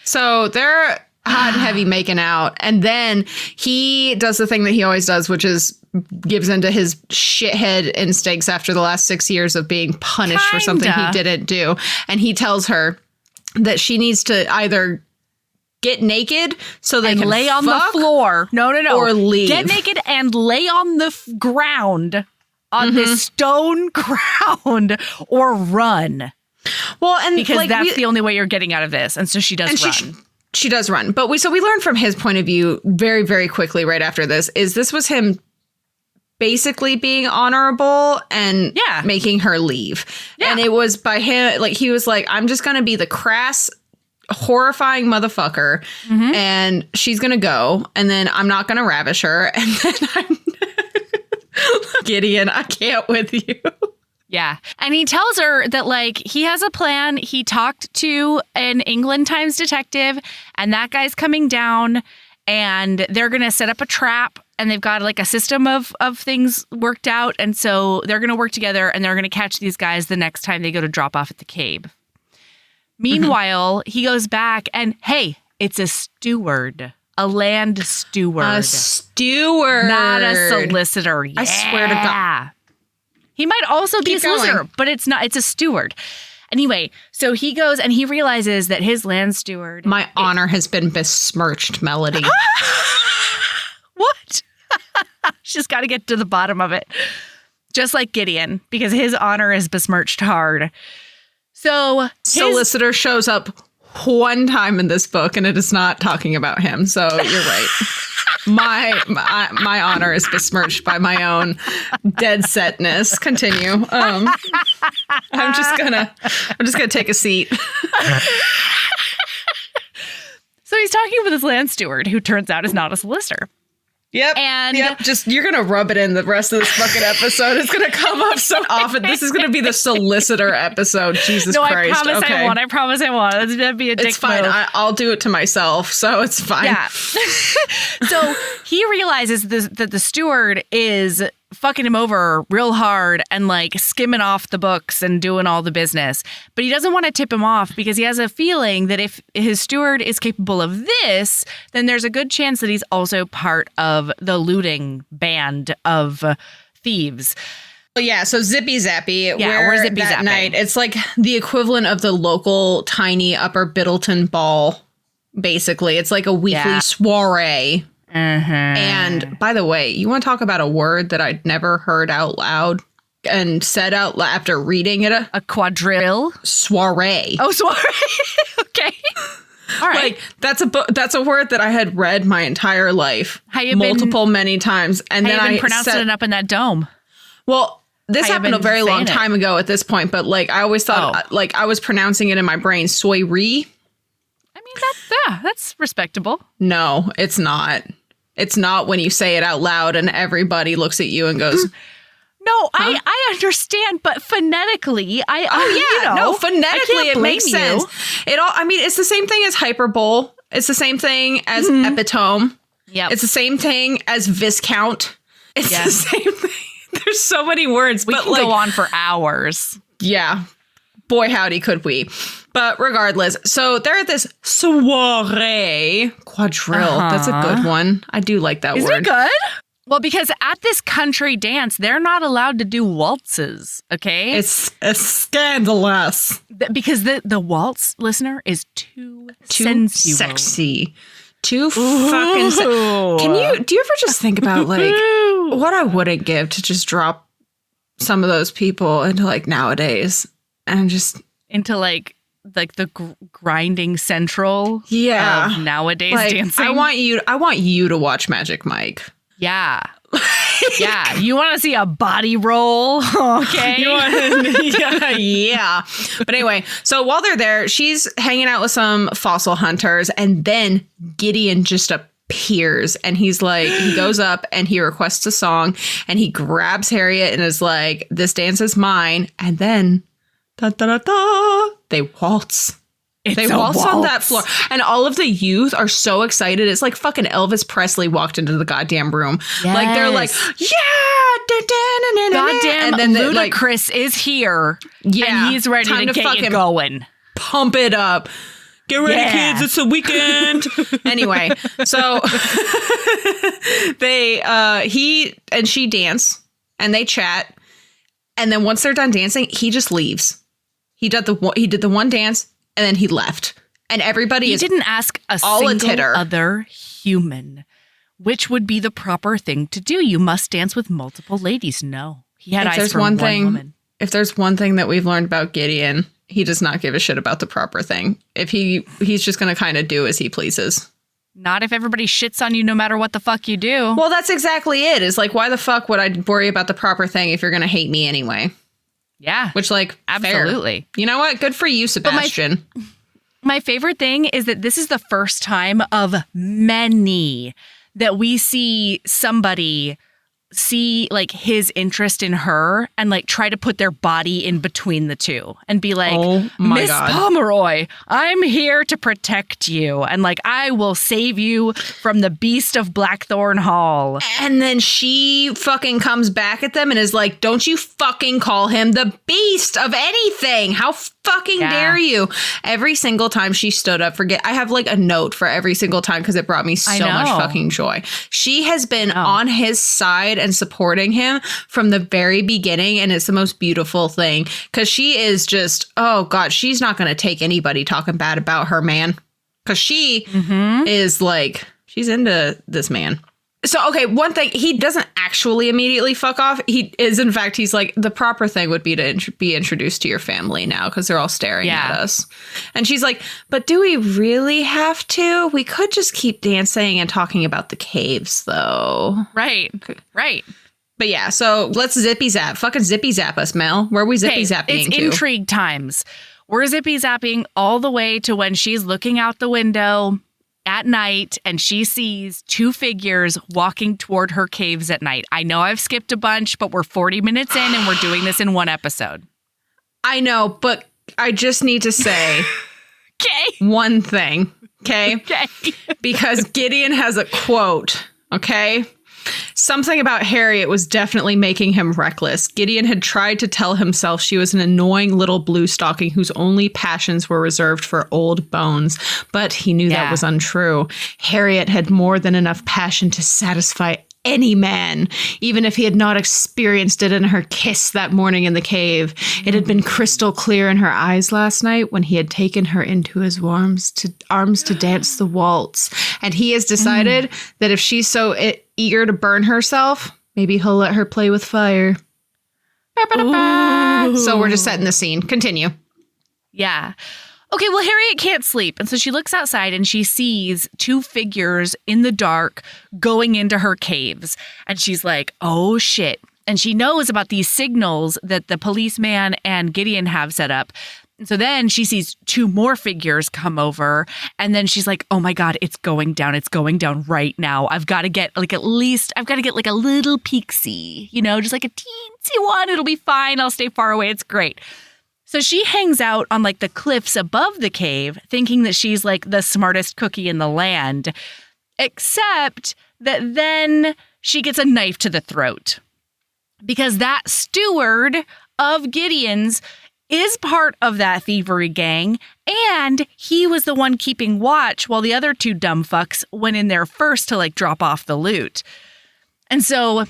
Speaker 3: So they're hot and heavy making out. And then he does the thing that he always does, which is gives into his shithead instincts after the last 6 years of being punished for something he didn't do. And he tells her that she needs to either get naked so they can
Speaker 1: lay on the floor. No.
Speaker 3: Or leave.
Speaker 1: Get naked and lay on the ground, on this stone ground, or run.
Speaker 3: Well, and
Speaker 1: because that's the only way you're getting out of this. And so she does run.
Speaker 3: She does run. But we learned from his point of view very, very quickly right after this was him basically being honorable and making her leave. Yeah. And it was by him, like, he was like, I'm just going to be the crass, horrifying motherfucker. And she's going to go. And then I'm not going to ravish her. And then I'm Gideon, I can't with you.
Speaker 1: Yeah. And he tells her that, like, he has a plan. He talked to an England Times detective, and that guy's coming down, and they're going to set up a trap, and they've got, like, a system of things worked out. And so they're going to work together, and they're going to catch these guys the next time they go to drop off at the cave. Meanwhile, he goes back, and, hey, it's a steward. A land steward.
Speaker 3: A steward.
Speaker 1: Not a solicitor. Yeah.
Speaker 3: I swear to God.
Speaker 1: He might also be a solicitor,
Speaker 3: going.
Speaker 1: but it's not. It's a steward. Anyway, so he goes and he realizes that his land steward...
Speaker 3: My honor has been besmirched, Melody.
Speaker 1: What? She's got to get to the bottom of it. Just like Gideon, because his honor is besmirched hard. So...
Speaker 3: Solicitor shows up one time in this book, and it is not talking about him. So you're right. My honor is besmirched by my own dead setness. Continue. I'm just gonna take a seat.
Speaker 1: So he's talking with his land steward, who turns out is not a solicitor.
Speaker 3: Yep. Just you're gonna rub it in the rest of this fucking episode. It's gonna come up so often. This is gonna be the solicitor episode. Jesus Christ.
Speaker 1: I promise I won't. I promise I won't. It's gonna be a dick
Speaker 3: It's fine.
Speaker 1: move.
Speaker 3: I'll do it to myself, so it's fine.
Speaker 1: Yeah. So he realizes that the steward is fucking him over real hard and like skimming off the books and doing all the business. But he doesn't want to tip him off because he has a feeling that if his steward is capable of this, then there's a good chance that he's also part of the looting band of thieves.
Speaker 3: Well, yeah, so Zippy Zappy,
Speaker 1: we're Zippy
Speaker 3: that
Speaker 1: Zapping.
Speaker 3: night, it's like the equivalent of the local tiny Upper Biddleton ball, basically. It's like a weekly soiree. And by the way, you want to talk about a word that I'd never heard out loud and said out loud after reading it?
Speaker 1: A quadrille?
Speaker 3: Soiree.
Speaker 1: Oh, soiree. Okay. All right.
Speaker 3: Like, that's a word that I had read my entire life. Many times. And then I
Speaker 1: pronouncing it up in that dome.
Speaker 3: Well, this happened a very long time ago at this point, but like I always thought like I was pronouncing it in my brain, soiree.
Speaker 1: I mean, that's respectable.
Speaker 3: No, it's not. It's not when you say it out loud and everybody looks at you and goes,
Speaker 1: no, huh? I understand, but phonetically,
Speaker 3: phonetically it makes sense. It's the same thing as hyperbole. It's the same thing as epitome.
Speaker 1: Yeah,
Speaker 3: it's the same thing as viscount. It's the same thing. There's so many words.
Speaker 1: We can go on for hours.
Speaker 3: Yeah. Boy, howdy, could we. But regardless, so they're at this soiree quadrille. That's a good one. I do like that word.
Speaker 1: Is it good? Well, because at this country dance, they're not allowed to do waltzes, okay?
Speaker 3: It's scandalous.
Speaker 1: Because the waltz, listener, is too sensual.
Speaker 3: Sexy. Too fucking sexy. Do you ever just think about like what I wouldn't give to just drop some of those people into like nowadays and just
Speaker 1: into like the grinding central of nowadays like, dancing.
Speaker 3: I want you to watch Magic Mike.
Speaker 1: Yeah. Yeah. You want to see a body roll? Okay.
Speaker 3: Yeah. But anyway, so while they're there, she's hanging out with some fossil hunters, and then Gideon just appears, and he's like, he goes up and he requests a song, and he grabs Harriet and is like, this dance is mine. And then they waltz. They waltz on that floor. And all of the youth are so excited. It's like fucking Elvis Presley walked into the goddamn room. Yes. Like, they're like, yeah!
Speaker 1: Goddamn, and then Ludacris is here. Yeah. And he's ready to get it going.
Speaker 3: Pump it up. Get ready, kids. It's a weekend. Anyway, so he and she dance, and they chat. And then once they're done dancing, he just leaves. He did the one dance. And then he left. And everybody
Speaker 1: didn't ask a single other human which would be the proper thing to do. You must dance with multiple ladies. No. He had eyes for one woman.
Speaker 3: If there's one thing that we've learned about Gideon, he does not give a shit about the proper thing. If he's just going to kind of do as he pleases.
Speaker 1: Not if everybody shits on you no matter what the fuck you do.
Speaker 3: Well, that's exactly it. Is like, why the fuck would I worry about the proper thing if you're going to hate me anyway?
Speaker 1: Yeah.
Speaker 3: Which, like,
Speaker 1: absolutely.
Speaker 3: Fair. You know what? Good for you, Sebastian.
Speaker 1: My favorite thing is that this is the first time of many that we see somebody see like his interest in her and like try to put their body in between the two and be like,
Speaker 3: oh my
Speaker 1: Miss
Speaker 3: God.
Speaker 1: Pomeroy, I'm here to protect you. And like, I will save you from the beast of Blackthorn Hall.
Speaker 3: And then she fucking comes back at them and is like, don't you fucking call him the beast of anything. How fucking dare you? Every single time she stood up, I have like a note for every single time because it brought me so much fucking joy. She has been on his side and supporting him from the very beginning. And it's the most beautiful thing because she is just, oh God, she's not going to take anybody talking bad about her, man. Because she is like, she's into this man. So, okay, one thing, he doesn't actually immediately fuck off. He is, in fact, he's like, the proper thing would be to be introduced to your family now because they're all staring at us. And she's like, but do we really have to? We could just keep dancing and talking about the caves, though.
Speaker 1: Right.
Speaker 3: But yeah, so let's zippy zap. Fucking zippy zap us, Mel. Where are we zippy zapping
Speaker 1: it's
Speaker 3: to?
Speaker 1: intrigue times. We're zippy zapping all the way to when she's looking out the window at night and she sees two figures walking toward her caves at night. I know I've skipped a bunch, but we're 40 minutes in and we're doing this in one episode.
Speaker 3: I know, but I just need to say one thing, okay? Because Gideon has a quote, okay? Something about Harriet was definitely making him reckless. Gideon had tried to tell himself she was an annoying little blue stocking whose only passions were reserved for old bones, but he knew that was untrue. Harriet had more than enough passion to satisfy any man, even if he had not experienced it in her kiss that morning in the cave. It had been crystal clear in her eyes last night when he had taken her into his arms to dance the waltz. And he has decided that if she's so eager to burn herself, maybe he'll let her play with fire. So we're just setting the scene. Continue.
Speaker 1: Yeah. Okay, well, Harriet can't sleep. And so she looks outside and she sees two figures in the dark going into her caves. And she's like, oh, shit. And she knows about these signals that the policeman and Gideon have set up. And so then she sees two more figures come over. And then she's like, oh, my God, it's going down. It's going down right now. I've got to get like a little peek-see, just like a teensy one. It'll be fine. I'll stay far away. It's great. So she hangs out on like the cliffs above the cave, thinking that she's like the smartest cookie in the land, except that then she gets a knife to the throat because that steward of Gideon's is part of that thievery gang, and he was the one keeping watch while the other two dumb fucks went in there first to like drop off the loot. And so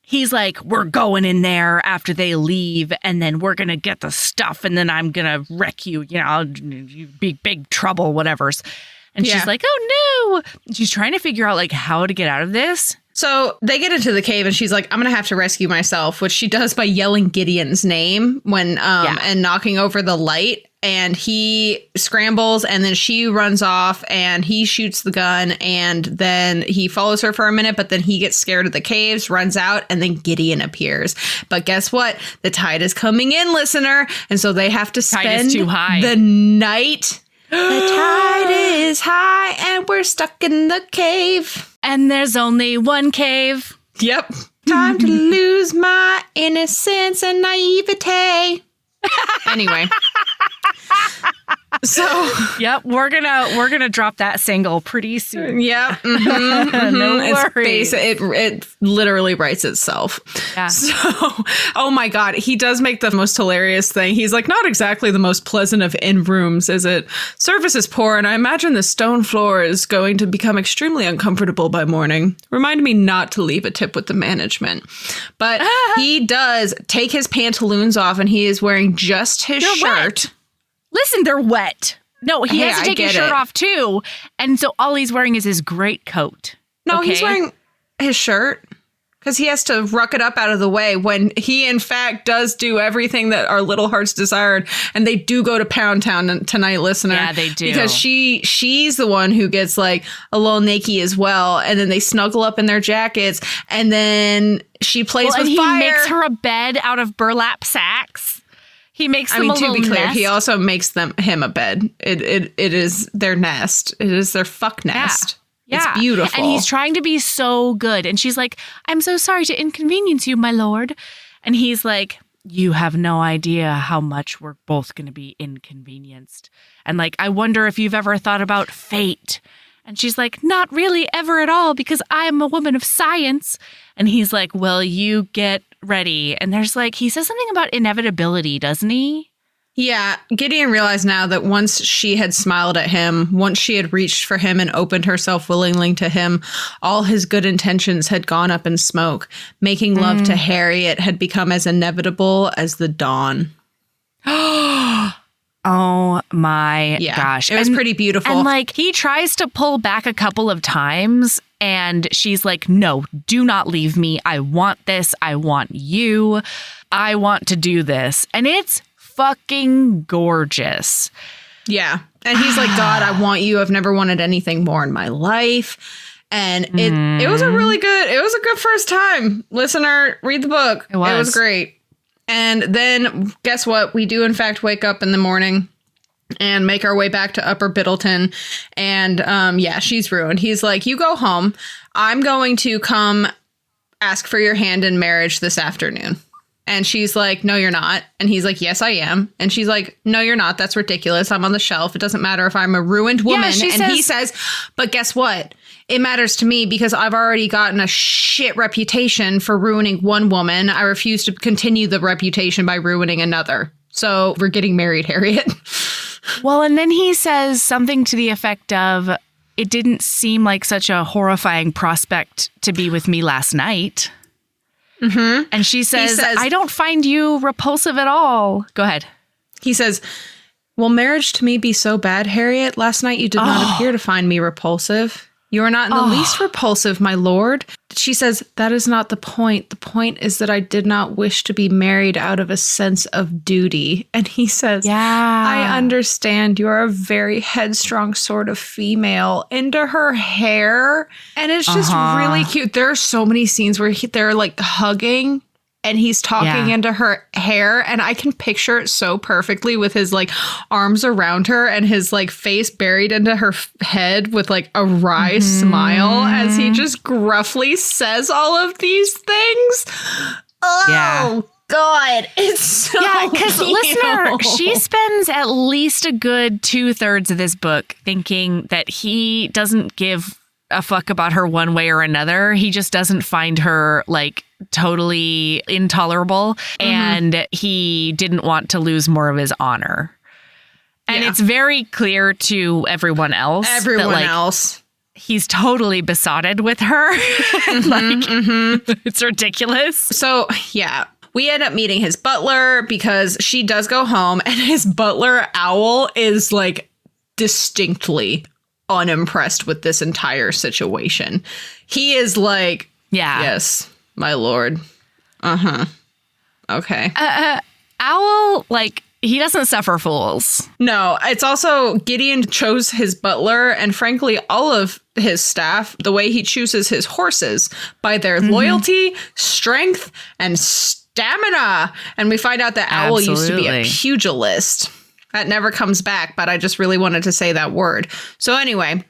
Speaker 1: he's like, we're going in there after they leave, and then we're going to get the stuff, and then I'm going to wreck you. You be big trouble, whatever's. And she's like, oh, no. And she's trying to figure out, like, how to get out of this.
Speaker 3: So they get into the cave, and she's like, I'm going to have to rescue myself, which she does by yelling Gideon's name and knocking over the light. And he scrambles, and then she runs off, and he shoots the gun, and then he follows her for a minute, but then he gets scared of the caves, runs out, and then Gideon appears. But guess what? The tide is coming in, listener, and so they have to spend the night. The tide is high, and we're stuck in the cave.
Speaker 1: And there's only one cave.
Speaker 3: Yep. Time to lose my innocence and naivete. Anyway. So
Speaker 1: yep, we're gonna drop that single pretty soon.
Speaker 3: Yep,
Speaker 1: no worries.
Speaker 3: It literally writes itself.
Speaker 1: Yeah.
Speaker 3: So, oh my God, he does make the most hilarious thing. He's like, not exactly the most pleasant of inn rooms, is it? Service is poor, and I imagine the stone floor is going to become extremely uncomfortable by morning. Remind me not to leave a tip with the management. But he does take his pantaloons off, and he is wearing just his shirt.
Speaker 1: Wet. Listen, they're wet. No, he has to take his shirt off too. And so all he's wearing is his greatcoat.
Speaker 3: No, he's wearing his shirt because he has to ruck it up out of the way when he, in fact, does do everything that our little hearts desired. And they do go to Pound Town tonight, listener.
Speaker 1: Yeah, they do.
Speaker 3: Because she's the one who gets like a little naked as well. And then they snuggle up in their jackets. And then she plays with fire.
Speaker 1: He makes her a bed out of burlap sacks. He makes them a little
Speaker 3: to be clear,
Speaker 1: nest.
Speaker 3: he also makes him a bed. It is their nest. It is their fuck nest.
Speaker 1: Yeah.
Speaker 3: It's beautiful.
Speaker 1: And he's trying to be so good. And she's like, I'm so sorry to inconvenience you, my lord. And he's like, you have no idea how much we're both going to be inconvenienced. And like, I wonder if you've ever thought about fate. And she's like, not really ever at all, because I'm a woman of science. And he's like, well, you get ready. And there's like, he says something about inevitability, doesn't he?
Speaker 3: Yeah, Gideon realized now that once she had smiled at him, once she had reached for him and opened herself willingly to him, all his good intentions had gone up in smoke. Making love to Harriet had become as inevitable as the dawn.
Speaker 1: Oh my gosh.
Speaker 3: It was pretty beautiful.
Speaker 1: And like, he tries to pull back a couple of times and she's like, no, do not leave me. I want this. I want you. I want to do this. And it's fucking gorgeous.
Speaker 3: Yeah. And he's like, God, I want you. I've never wanted anything more in my life. And it was a good first time. Listener, read the book. It was great. And then guess what? We do in fact wake up in the morning and make our way back to Upper Biddleton. And she's ruined. He's like, you go home. I'm going to come ask for your hand in marriage this afternoon. And she's like, no, you're not. And he's like, yes, I am. And she's like, no, you're not. That's ridiculous. I'm on the shelf. It doesn't matter if I'm a ruined woman. He says, but guess what? It matters to me because I've already gotten a shit reputation for ruining one woman. I refuse to continue the reputation by ruining another. So we're getting married, Harriet.
Speaker 1: Well, and then he says something to the effect of, it didn't seem like such a horrifying prospect to be with me last night. Mm-hmm. And she says, I don't find you repulsive at all. Go ahead.
Speaker 3: He says, will marriage to me be so bad, Harriet? Last night you did not appear to find me repulsive. You are not in the least repulsive, my lord. She says, that is not the point. The point is that I did not wish to be married out of a sense of duty. And he says, I understand. You are a very headstrong sort of female. Into her hair. And it's just really cute. There are so many scenes where they're like hugging and he's talking into her hair. And I can picture it so perfectly with his like arms around her and his like face buried into her head with like a wry smile as he just gruffly says all of these things. Oh, God. It's so
Speaker 1: because listener, she spends at least a good 2/3 of this book thinking that he doesn't give a fuck about her one way or another. He just doesn't find her like totally intolerable and he didn't want to lose more of his honor. And it's very clear to everyone else.
Speaker 3: Else.
Speaker 1: He's totally besotted with her. It's ridiculous.
Speaker 3: So, yeah. We end up meeting his butler because she does go home and his butler, Owl, is like distinctly unimpressed with this entire situation. He is like, yes, my lord. Okay.
Speaker 1: Owl, like, he doesn't suffer fools.
Speaker 3: No, it's also Gideon chose his butler and frankly all of his staff the way he chooses his horses, by their loyalty, strength, and stamina. And we find out that Owl used to be a pugilist. That never comes back, but I just really wanted to say that word. So anyway,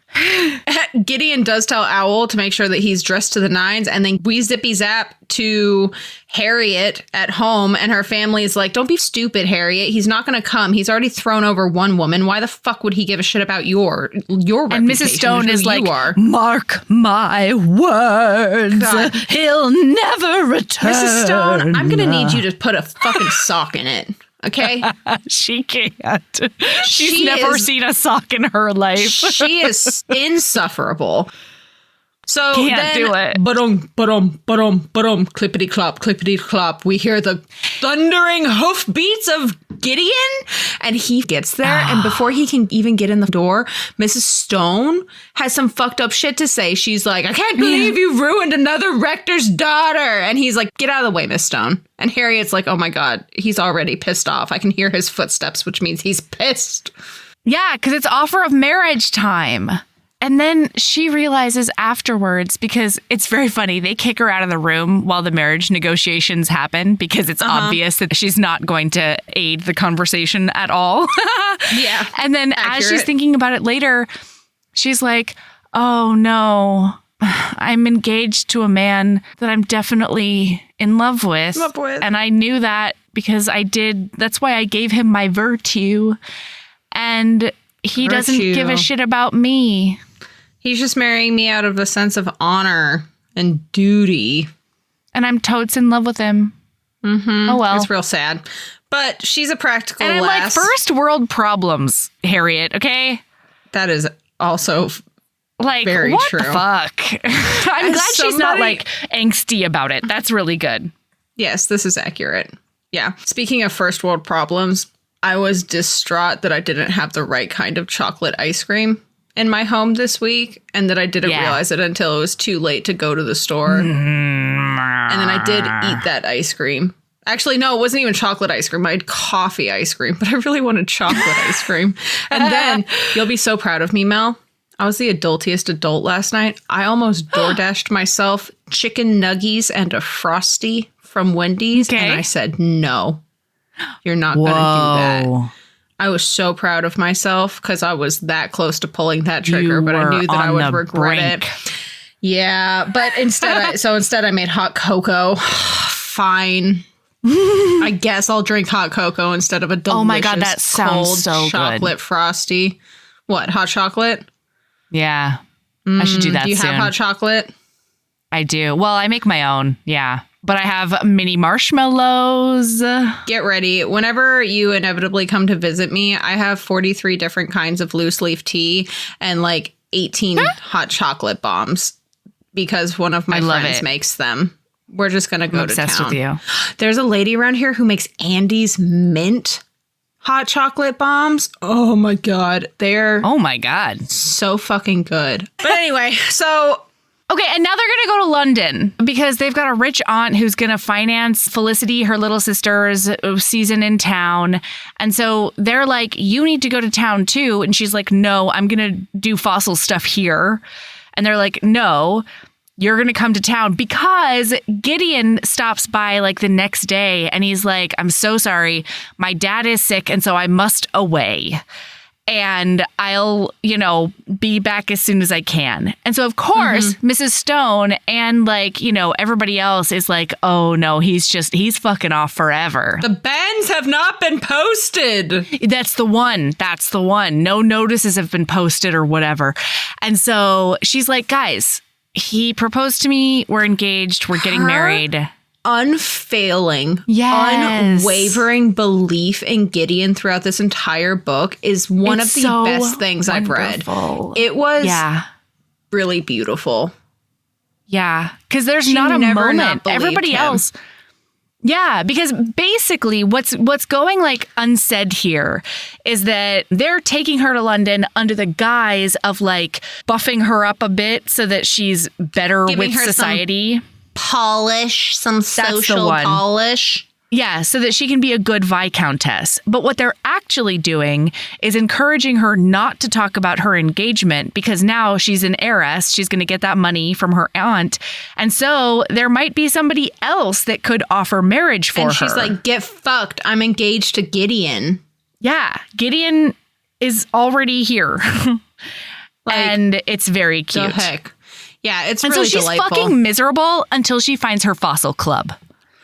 Speaker 3: Gideon does tell Owl to make sure that he's dressed to the nines, and then we zippy zap to Harriet at home, and her family is like, don't be stupid, Harriet. He's not going to come. He's already thrown over one woman. Why the fuck would he give a shit about your reputation?
Speaker 1: And Mrs. Stone is like, mark my words. God. He'll never return.
Speaker 3: Mrs. Stone, I'm going to need you to put a fucking sock in it. Okay.
Speaker 1: She can't. She's never seen a sock in her life.
Speaker 3: She is insufferable. So
Speaker 1: can't do it.
Speaker 3: Clippity clop. We hear the thundering hoofbeats of Gideon, and he gets there. And before he can even get in the door, Mrs. Stone has some fucked up shit to say. She's like, I can't believe you ruined another rector's daughter. And he's like, get out of the way, Miss Stone. And Harriet's like, oh my God, he's already pissed off. I can hear his footsteps, which means he's pissed.
Speaker 1: Yeah, because it's offer of marriage time. And then she realizes afterwards, because it's very funny, they kick her out of the room while the marriage negotiations happen because it's obvious that she's not going to aid the conversation at all.
Speaker 3: Yeah.
Speaker 1: And then as she's thinking about it later, she's like, oh no, I'm engaged to a man that I'm definitely in love with. And I knew that because that's why I gave him my virtue. And he doesn't give a shit about me.
Speaker 3: He's just marrying me out of a sense of honor and duty.
Speaker 1: And I'm totes in love with him.
Speaker 3: Mm-hmm.
Speaker 1: Oh, well.
Speaker 3: It's real sad. But she's a practical
Speaker 1: and I'm like, first world problems, Harriet, okay?
Speaker 3: That is also
Speaker 1: like,
Speaker 3: very
Speaker 1: what
Speaker 3: true.
Speaker 1: The fuck? I'm glad she's not like angsty about it. That's really good.
Speaker 3: Yes, this is accurate. Yeah. Speaking of first world problems, I was distraught that I didn't have the right kind of chocolate ice cream in my home this week, and that I didn't realize it until it was too late to go to the store. And then I did eat that ice cream. Actually, no, it wasn't even chocolate ice cream. I had coffee ice cream, but I really wanted chocolate ice cream. And then you'll be so proud of me, Mel. I was the adultiest adult last night. I almost DoorDashed myself chicken nuggies and a Frosty from Wendy's. Okay. And I said, no, you're not going to do that. I was so proud of myself because I was that close to pulling that trigger, but I knew that I would regret it. Yeah, but instead I made hot cocoa. Fine. I guess I'll drink hot cocoa instead of a delicious
Speaker 1: oh my God, that sounds
Speaker 3: cold
Speaker 1: so
Speaker 3: chocolate
Speaker 1: good.
Speaker 3: Frosty. What, hot chocolate?
Speaker 1: Yeah. I should do that soon.
Speaker 3: Do you have hot chocolate?
Speaker 1: I do. Well, I make my own. Yeah. But I have mini marshmallows.
Speaker 3: Get ready. Whenever you inevitably come to visit me, I have 43 different kinds of loose leaf tea and like 18 hot chocolate bombs because one of my friends makes them. We're just going to go to town.
Speaker 1: Obsessed with you.
Speaker 3: There's a lady around here who makes Andy's mint hot chocolate bombs. Oh my God. They're so fucking good. But anyway, so
Speaker 1: okay, and now they're going to go to London because they've got a rich aunt who's going to finance Felicity, her little sister's season in town. And so they're like, you need to go to town too. And she's like, no, I'm going to do fossil stuff here. And they're like, no, you're going to come to town because Gideon stops by like the next day and he's like, I'm so sorry. My dad is sick. And so I must away. And I'll, be back as soon as I can. And so, of course, Mrs. Stone and everybody else is like, oh, no, he's fucking off forever.
Speaker 3: The bans have not been posted.
Speaker 1: That's the one. No notices have been posted or whatever. And so she's like, guys, he proposed to me. We're engaged. We're getting married.
Speaker 3: Unfailing, unwavering belief in Gideon throughout this entire book is one of the best things I've read. It was really beautiful.
Speaker 1: Yeah, because there's not a moment. Everybody else. Yeah, because basically what's going like unsaid here is that they're taking her to London under the guise of like buffing her up a bit so that she's better with society.
Speaker 3: Some social polish.
Speaker 1: Yeah, so that she can be a good Viscountess. But what they're actually doing is encouraging her not to talk about her engagement because now she's an heiress. She's going to get that money from her aunt. And so there might be somebody else that could offer marriage for her.
Speaker 3: And she's like, get fucked. I'm engaged to Gideon.
Speaker 1: Yeah, Gideon is already here. And it's very cute.
Speaker 3: The heck. Yeah, it's
Speaker 1: really delightful. And so she's fucking miserable until she finds her fossil club.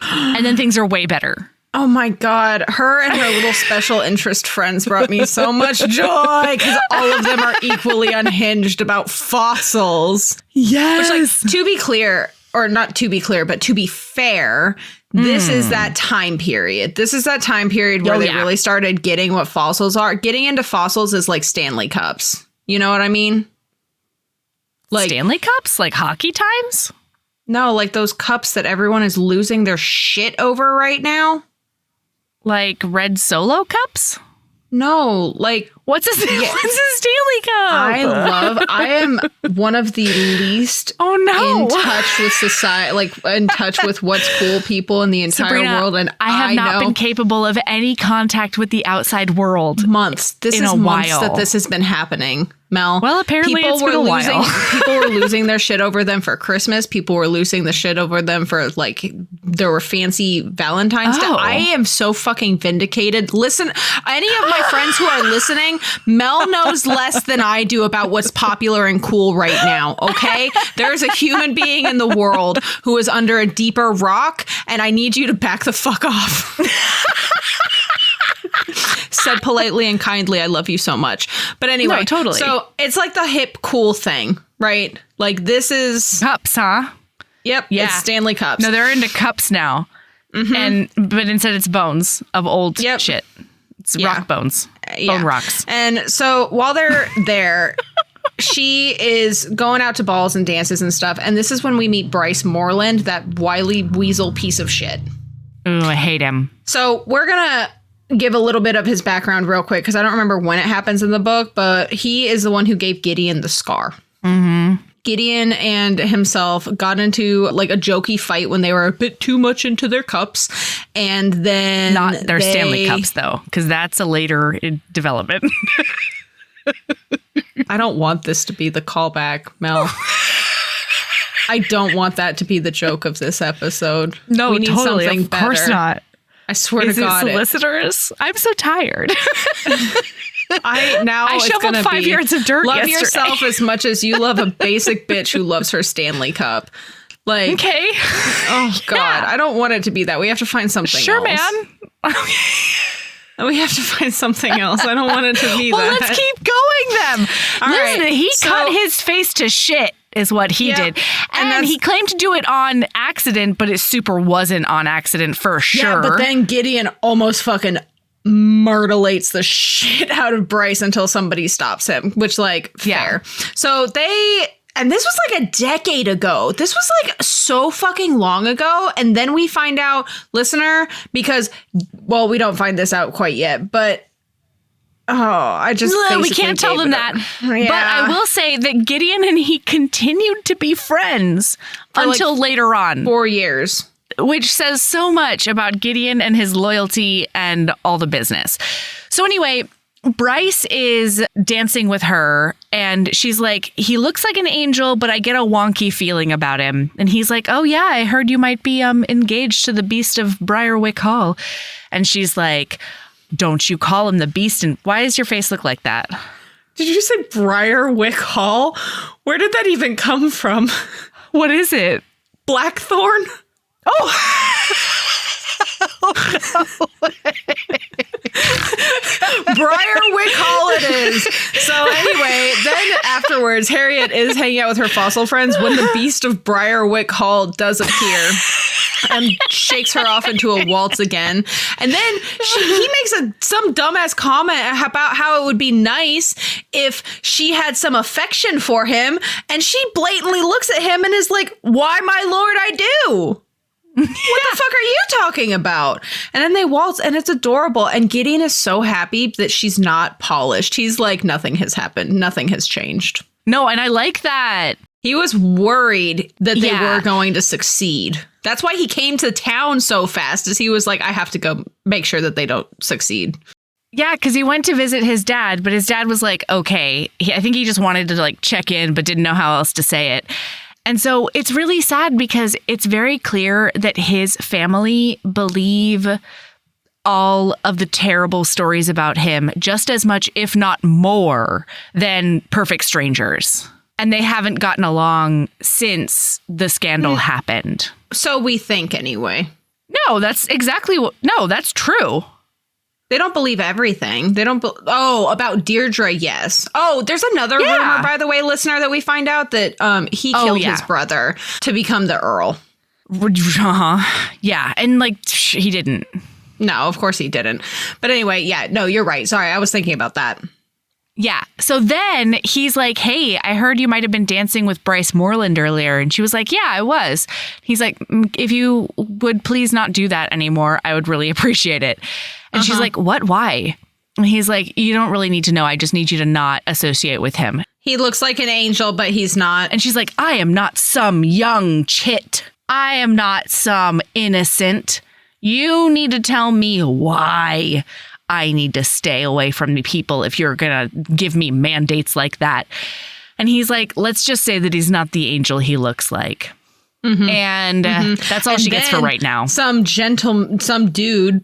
Speaker 1: And then things are way better.
Speaker 3: Oh my God. Her and her little special interest friends brought me so much joy because all of them are equally unhinged about fossils.
Speaker 1: Yes.
Speaker 3: Which, like, to be clear, or not to be clear, but to be fair, this is that time period. This is that time period where they really started getting what fossils are. Getting into fossils is like Stanley Cups. You know what I mean?
Speaker 1: Like Stanley Cups? Like hockey times?
Speaker 3: No, like those cups that everyone is losing their shit over right now.
Speaker 1: Like red Solo cups?
Speaker 3: No, like
Speaker 1: what's a Stanley Cup?
Speaker 3: I am one of the least in touch with society, like in touch with what's cool people in the entire
Speaker 1: Sabrina,
Speaker 3: world. And
Speaker 1: I have not been capable of any contact with the outside world.
Speaker 3: Months. This is months that this has been happening. Mel.
Speaker 1: Well, apparently it's been a while.
Speaker 3: People were losing their shit over them for Christmas. People were losing the shit over them for, like, there were fancy Valentine's Day. I am so fucking vindicated. Listen, any of my friends who are listening, Mel knows less than I do about what's popular and cool right now, okay? There's a human being in the world who is under a deeper rock, and I need you to back the fuck off. Said politely and kindly, I love you so much. But anyway,
Speaker 1: no, totally.
Speaker 3: So it's like the hip cool thing, right? Like this is
Speaker 1: cups, huh?
Speaker 3: Yep. Yeah. It's Stanley cups.
Speaker 1: No, they're into cups now. Mm-hmm. But instead it's bones of old shit. It's rock bones. Bone rocks.
Speaker 3: And so while they're there, she is going out to balls and dances and stuff. And this is when we meet Bryce Moreland, that wily weasel piece of shit.
Speaker 1: Ooh, I hate him.
Speaker 3: So we're going to give a little bit of his background real quick, because I don't remember when it happens in the book, but he is the one who gave Gideon the scar. Mm-hmm. Gideon and himself got into like a jokey fight when they were a bit too much into their cups. And then
Speaker 1: not their Stanley cups, though, because that's a later development.
Speaker 3: I don't want this to be the callback, Mel. I don't want that to be the joke of this episode.
Speaker 1: No,
Speaker 3: we need
Speaker 1: totally.
Speaker 3: Something
Speaker 1: of course
Speaker 3: better.
Speaker 1: Not.
Speaker 3: I swear to God.
Speaker 1: Solicitors? I'm so tired.
Speaker 3: I
Speaker 1: shoveled 5 yards of dirt
Speaker 3: love
Speaker 1: yesterday.
Speaker 3: yourself as much as you love a basic bitch who loves her Stanley cup. Like,
Speaker 1: okay.
Speaker 3: Oh God, yeah. I don't want it to be that. We have to find something else.
Speaker 1: Sure, man.
Speaker 3: We have to find something else. I don't want it to be that.
Speaker 1: Well, let's keep going then. Listen,
Speaker 3: right.
Speaker 1: He cut his face to shit is what he did. And he claimed to do it on accident, but it super wasn't on accident for sure.
Speaker 3: Yeah, but then Gideon almost fucking myrtleites the shit out of Bryce until somebody stops him, which, like, fair. So and this was like a decade ago. This was like so fucking long ago. And then we find out, listener, because, well, we don't find this out quite yet, but
Speaker 1: we can't tell them that. Yeah. But I will say that Gideon and he continued to be friends until later on.
Speaker 3: 4 years.
Speaker 1: Which says so much about Gideon and his loyalty and all the business. So anyway, Bryce is dancing with her and she's like, he looks like an angel, but I get a wonky feeling about him. And he's like, oh yeah, I heard you might be engaged to the Beast of Briarwick Hall. And she's like, don't you call him the Beast. And why does your face look like that?
Speaker 3: Did you say Briarwick Hall? Where did that even come from?
Speaker 1: What is it?
Speaker 3: Blackthorn?
Speaker 1: Oh! Oh, no.
Speaker 3: Briarwick Hall it is. So anyway, then afterwards, Harriet is hanging out with her fossil friends when the Beast of Briarwick Hall does appear and shakes her off into a waltz again. And then he makes some dumbass comment about how it would be nice if she had some affection for him. And she blatantly looks at him and is like, why, my lord, I do. What the fuck are you talking about? And then they waltz and it's adorable. And Gideon is so happy that she's not polished. He's like, nothing has happened. Nothing has changed.
Speaker 1: No, and I like that.
Speaker 3: He was worried that they were going to succeed. That's why he came to town so fast, as he was like, I have to go make sure that they don't succeed.
Speaker 1: Yeah, because he went to visit his dad, but his dad was like, okay. I think he just wanted to like check in, but didn't know how else to say it. And so it's really sad because it's very clear that his family believe all of the terrible stories about him just as much, if not more, than perfect strangers. And they haven't gotten along since the scandal happened.
Speaker 3: So we think anyway.
Speaker 1: No, that's exactly what. No, that's true.
Speaker 3: They don't believe everything. They don't. About Deirdre, yes. Oh, there's another rumor, by the way, listener, that we find out that he killed his brother to become the Earl.
Speaker 1: Yeah, and like he didn't.
Speaker 3: No, of course he didn't. But anyway, no, you're right. Sorry, I was thinking about that.
Speaker 1: Yeah. So then he's like, hey, I heard you might have been dancing with Bryce Moreland earlier. And she was like, yeah, I was. He's like, if you would please not do that anymore, I would really appreciate it. And she's like, what? Why? And he's like, you don't really need to know. I just need you to not associate with him.
Speaker 3: He looks like an angel, but he's not.
Speaker 1: And she's like, I am not some young chit. I am not some innocent. You need to tell me why. I need to stay away from the people if you're going to give me mandates like that. And he's like, let's just say that he's not the angel he looks like. And that's all she gets for right now.
Speaker 3: Some dude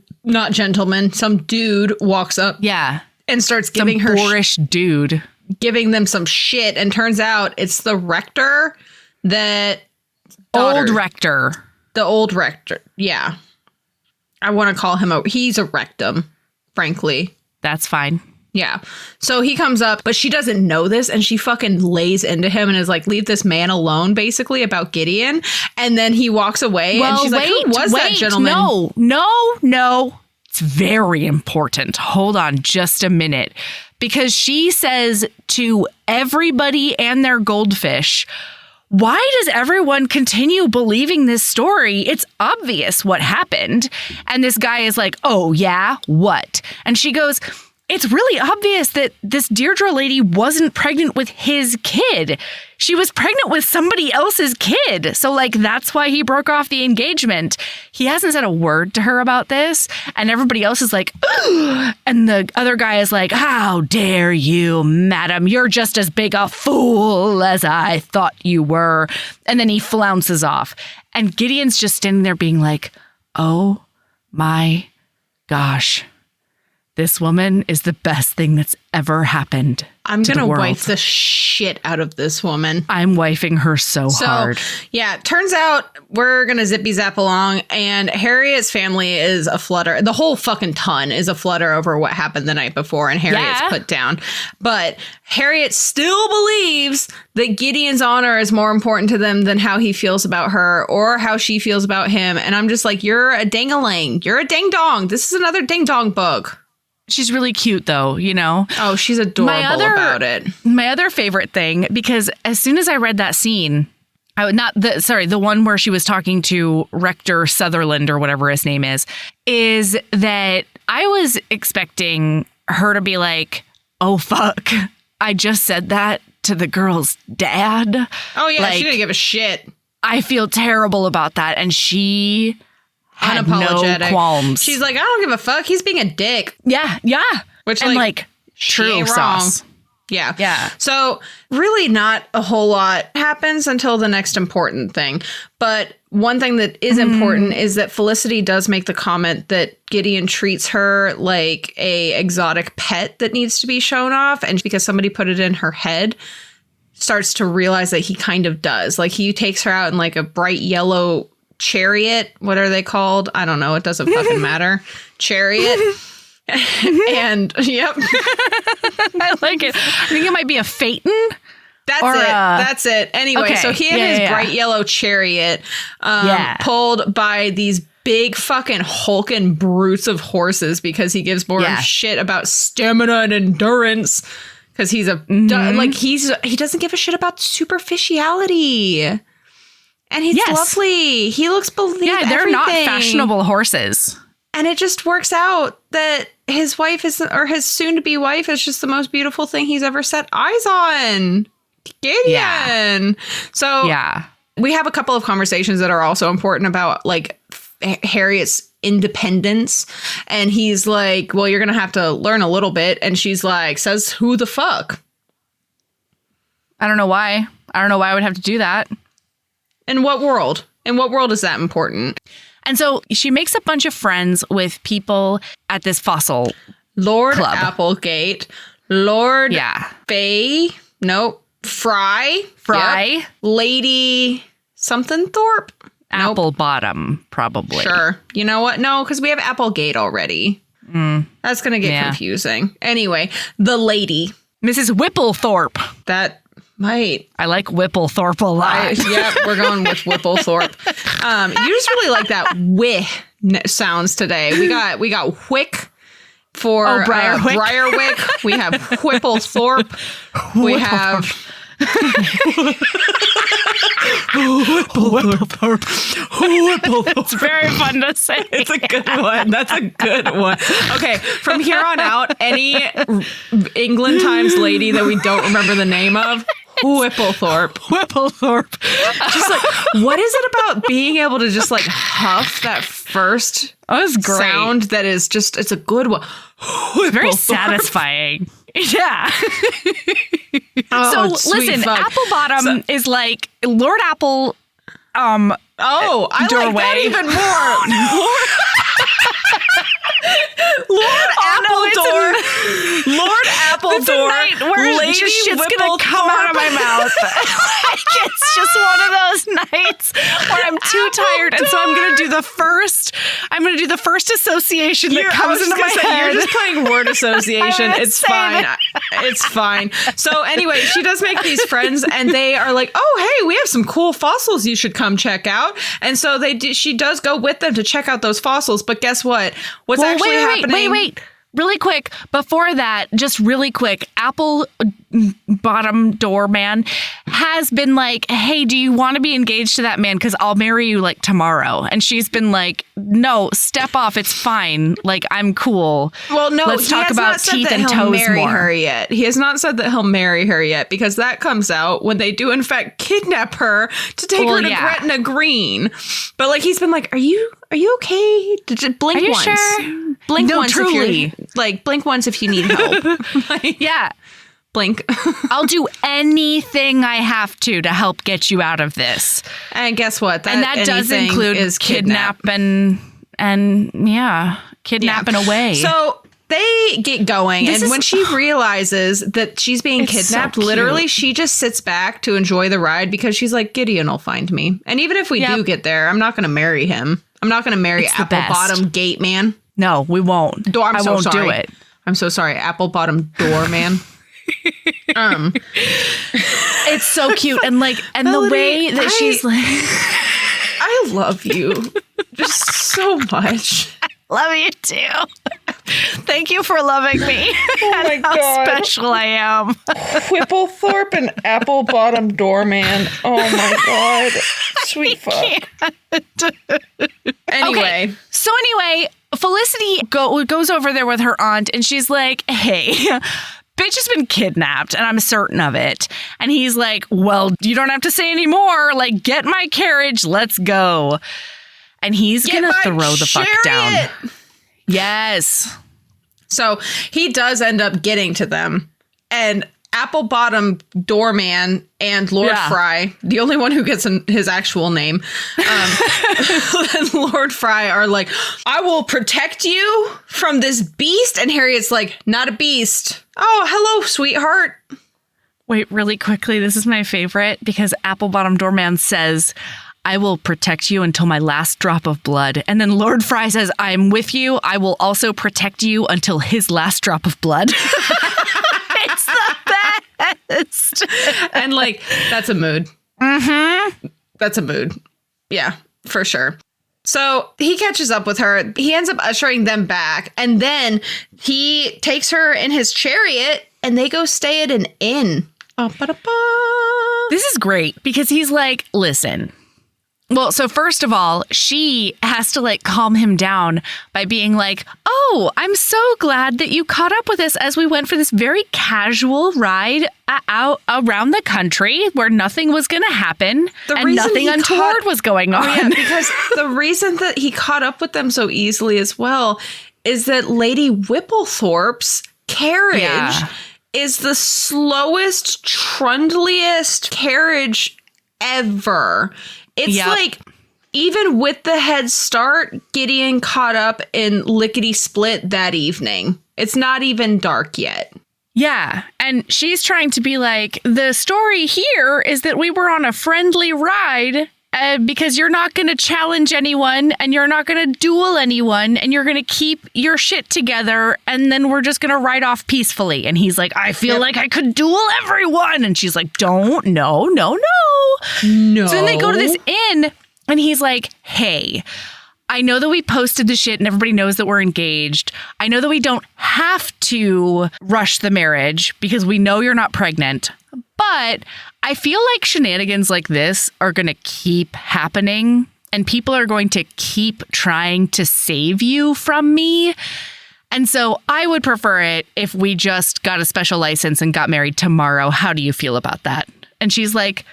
Speaker 3: walks up.
Speaker 1: Yeah.
Speaker 3: And starts giving
Speaker 1: her boorish dude.
Speaker 3: Giving them some shit. And turns out it's the rector that...
Speaker 1: Old rector.
Speaker 3: The old rector. Yeah. I want to call him he's a rectum, frankly.
Speaker 1: That's fine.
Speaker 3: Yeah. So he comes up, but she doesn't know this, and she fucking lays into him and is like, leave this man alone, basically, about Gideon. And then he walks away, and she's like, who was that gentleman?
Speaker 1: No. It's very important. Hold on just a minute. Because she says to everybody and their goldfish, why does everyone continue believing this story? It's obvious what happened. And this guy is like, oh, yeah, what? And she goes, it's really obvious that this Deirdre lady wasn't pregnant with his kid. She was pregnant with somebody else's kid. So, like, that's why he broke off the engagement. He hasn't said a word to her about this. And everybody else is like, ugh. And the other guy is like, how dare you, madam? You're just as big a fool as I thought you were. And then he flounces off. And Gideon's just standing there being like, oh my gosh. This woman is the best thing that's ever happened.
Speaker 3: I'm going to wife the shit out of this woman.
Speaker 1: I'm wifing her so hard.
Speaker 3: Yeah, turns out we're going to zippy zap along, and Harriet's family is a flutter. The whole fucking ton is a flutter over what happened the night before, and Harriet's put down. But Harriet still believes that Gideon's honor is more important to them than how he feels about her or how she feels about him. And I'm just like, you're a dang-a-lang. You're a ding-dong. This is another ding-dong book.
Speaker 1: She's really cute, though, you know?
Speaker 3: Oh, she's adorable about it.
Speaker 1: My other favorite thing, because as soon as I read that scene, the one where she was talking to Rector Sutherland or whatever his name is that I was expecting her to be like, oh, fuck, I just said that to the girl's dad.
Speaker 3: Oh, yeah, she didn't give a shit.
Speaker 1: I feel terrible about that. And she...
Speaker 3: unapologetic.
Speaker 1: No qualms.
Speaker 3: She's like, I don't give a fuck. He's being a dick.
Speaker 1: Yeah.
Speaker 3: Which,
Speaker 1: and like true sauce.
Speaker 3: Yeah. So really not a whole lot happens until the next important thing. But one thing that is important is that Felicity does make the comment that Gideon treats her like a exotic pet that needs to be shown off. And because somebody put it in her head, starts to realize that he kind of does. Like, he takes her out in like a bright yellow chariot. What are they called? I don't know. It doesn't fucking matter. Chariot. And yep.
Speaker 1: I like it. I think it might be a phaeton.
Speaker 3: That's it. Anyway, okay. So he had his bright yellow chariot pulled by these big fucking hulking brutes of horses because he gives more shit about stamina and endurance. Because he's he doesn't give a shit about superficiality. And he's lovely. He looks they're everything.
Speaker 1: Not fashionable horses.
Speaker 3: And it just works out that his wife his soon-to-be wife is just the most beautiful thing he's ever set eyes on. Gideon. Yeah. So we have a couple of conversations that are also important about like Harriet's independence. And he's like, well, you're going to have to learn a little bit. And she's like, says, who the fuck?
Speaker 1: I don't know why. I would have to do that.
Speaker 3: In what world? In what world is that important?
Speaker 1: And so she makes a bunch of friends with people at this fossil
Speaker 3: Lord
Speaker 1: club.
Speaker 3: Applegate, Lord Fay, nope, Fry,
Speaker 1: yep.
Speaker 3: Lady something Thorpe,
Speaker 1: Applebottom, probably.
Speaker 3: Sure. You know what? No, because we have Applegate already. That's going to get confusing. Anyway, the lady.
Speaker 1: Mrs. Whipplethorpe.
Speaker 3: That... might.
Speaker 1: I like Whipplethorpe a lot.
Speaker 3: We're going with Whipplethorpe. You just really like that whih sounds today. We got Whick for Briarwick. We have Whipplethorpe. We have
Speaker 1: Whipplethorpe. It's very fun to say.
Speaker 3: It's a good one. That's a good one. Okay, from here on out, any England Times lady that we don't remember the name of, Whipplethorpe.
Speaker 1: Whipplethorpe.
Speaker 3: Just like, what is it about being able to just like huff that first sound that is just, it's a good one.
Speaker 1: Very satisfying. Yeah. So listen,
Speaker 3: fuck.
Speaker 1: Applebottom is like Lord Apple
Speaker 3: I
Speaker 1: doorway.
Speaker 3: like that even more. Lord Appledore. Lord Appledore.
Speaker 1: Where
Speaker 3: Lady
Speaker 1: just shit's gonna come out of my mouth. Like, it's just one of those nights where I'm too tired, and so I'm gonna do the first association that comes into my head.
Speaker 3: You're just playing word association. It's fine. It's fine. So anyway, she does make these friends, and they are like, "Oh, hey, we have some cool fossils you should come check out." And so she does go with them to check out those fossils. But guess what? What's actually happening?
Speaker 1: Wait. Really quick, before that, just really quick, Apple Bottom Door Man has been like, hey, do you want to be engaged to that man? Because I'll marry you like tomorrow. And she's been like, no, step off. It's fine. Like, I'm cool.
Speaker 3: Well, no,
Speaker 1: let's talk about teeth and toes
Speaker 3: marry
Speaker 1: more.
Speaker 3: her yet. He has not said that he'll marry her yet, because that comes out when they do in fact kidnap her to take her to Gretna Green. But like, he's been like, are you okay? Blink once.
Speaker 1: Sure?
Speaker 3: Blink
Speaker 1: no,
Speaker 3: once
Speaker 1: truly.
Speaker 3: Blink once if you need help.
Speaker 1: Like, yeah.
Speaker 3: Blink.
Speaker 1: I'll do anything I have to help get you out of this.
Speaker 3: And guess what?
Speaker 1: That does include kidnap and kidnap and away.
Speaker 3: So they get going, and when she realizes that she's being kidnapped, literally, she just sits back to enjoy the ride, because she's like, Gideon will find me. And even if we do get there, I'm not going to marry him. I'm not going to marry Apple Bottom Gate Man.
Speaker 1: No, we won't.
Speaker 3: I won't
Speaker 1: do it.
Speaker 3: I'm so sorry. Apple Bottom Door Man.
Speaker 1: It's so cute. And like, and Melody, the way that she's like,
Speaker 3: I love you just so much.
Speaker 1: Love you too. Thank you for loving me.
Speaker 3: Oh my God.
Speaker 1: How special I am.
Speaker 3: Whipplethorpe and Apple Bottom Doorman. Oh my God. Sweet fuck. Anyway.
Speaker 1: Okay. So anyway, Felicity goes over there with her aunt, and she's like, hey, bitch has been kidnapped, and I'm certain of it. And he's like, well, you don't have to say any more. Like, get my carriage. Let's go. And he's going to throw the fuck down. Yes.
Speaker 3: So he does end up getting to them. And Apple Bottom Doorman and Lord Fry, the only one who gets his actual name, and Lord Fry are like, I will protect you from this beast. And Harriet's like, not a beast. Oh, hello, sweetheart.
Speaker 1: Wait, really quickly. This is my favorite, because Apple Bottom Doorman says, I will protect you until my last drop of blood. And then Lord Fry says, I'm with you. I will also protect you until his last drop of blood. It's the best.
Speaker 3: And like, that's a mood. Mm-hmm. That's a mood. Yeah, for sure. So he catches up with her. He ends up ushering them back. And then he takes her in his chariot, and they go stay at an inn.
Speaker 1: This is great, because he's like, listen. Well, so first of all, she has to like calm him down by being like, oh, I'm so glad that you caught up with us as we went for this very casual ride out around the country where nothing was going to happen and nothing untoward was going on.
Speaker 3: Oh, yeah, because the reason that he caught up with them so easily as well is that Lady Whipplethorpe's carriage is the slowest, trundliest carriage ever. It's like, even with the head start, Gideon caught up in lickety split that evening. It's not even dark yet.
Speaker 1: Yeah. And she's trying to be like, the story here is that we were on a friendly ride because you're not going to challenge anyone and you're not going to duel anyone and you're going to keep your shit together and then we're just going to ride off peacefully. And he's like, I feel like I could duel everyone. And she's like, no. So then they go to this inn and he's like, hey, I know that we posted the shit and everybody knows that we're engaged. I know that we don't have to rush the marriage because we know you're not pregnant. But I feel like shenanigans like this are going to keep happening and people are going to keep trying to save you from me. And so I would prefer it if we just got a special license and got married tomorrow. How do you feel about that? And she's like,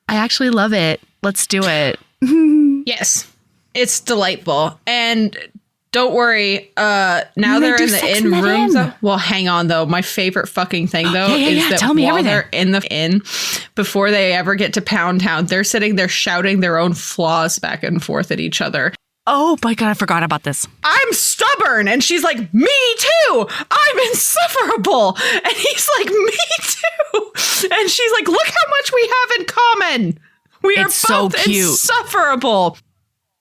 Speaker 1: I actually love it. Let's do it.
Speaker 3: Yes. It's delightful. And don't worry, now they're in the inn room. Well, hang on, though. My favorite fucking thing, though, is that while they're in the inn, before they ever get to Pound Town, they're sitting there shouting their own flaws back and forth at each other.
Speaker 1: Oh my God, I forgot about this.
Speaker 3: I'm stubborn. And she's like, me too. I'm insufferable. And he's like, me too. And she's like, look how much we have in common. We are both so insufferable.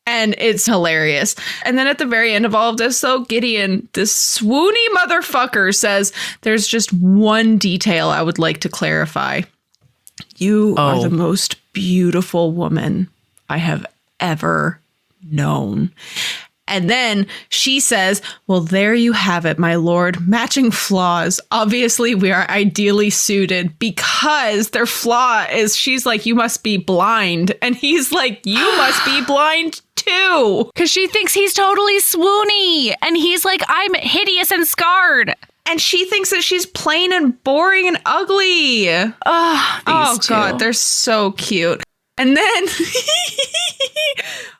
Speaker 3: And it's hilarious. And then at the very end of all of this, though, Gideon, this swoony motherfucker, says, there's just one detail I would like to clarify. You are the most beautiful woman I have ever known. And then she says, well, there you have it, my lord. Matching flaws. Obviously, we are ideally suited because their flaw is she's like, you must be blind. And he's like, you must be blind too.
Speaker 1: Because she thinks he's totally swoony. And he's like, I'm hideous and scarred.
Speaker 3: And she thinks that she's plain and boring and ugly. Oh, God, they're so cute. And then,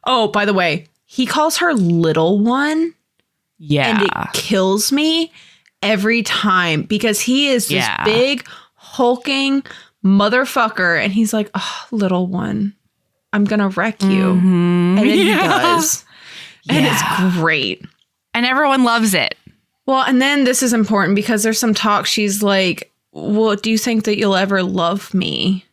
Speaker 3: oh, by the way, he calls her little one.
Speaker 1: Yeah.
Speaker 3: And it kills me every time because he is this big, hulking motherfucker. And he's like, oh, little one, I'm going to wreck you. Mm-hmm. And then he does. And it's great.
Speaker 1: And everyone loves it.
Speaker 3: Well, and then this is important because there's some talk. She's like, well, do you think that you'll ever love me?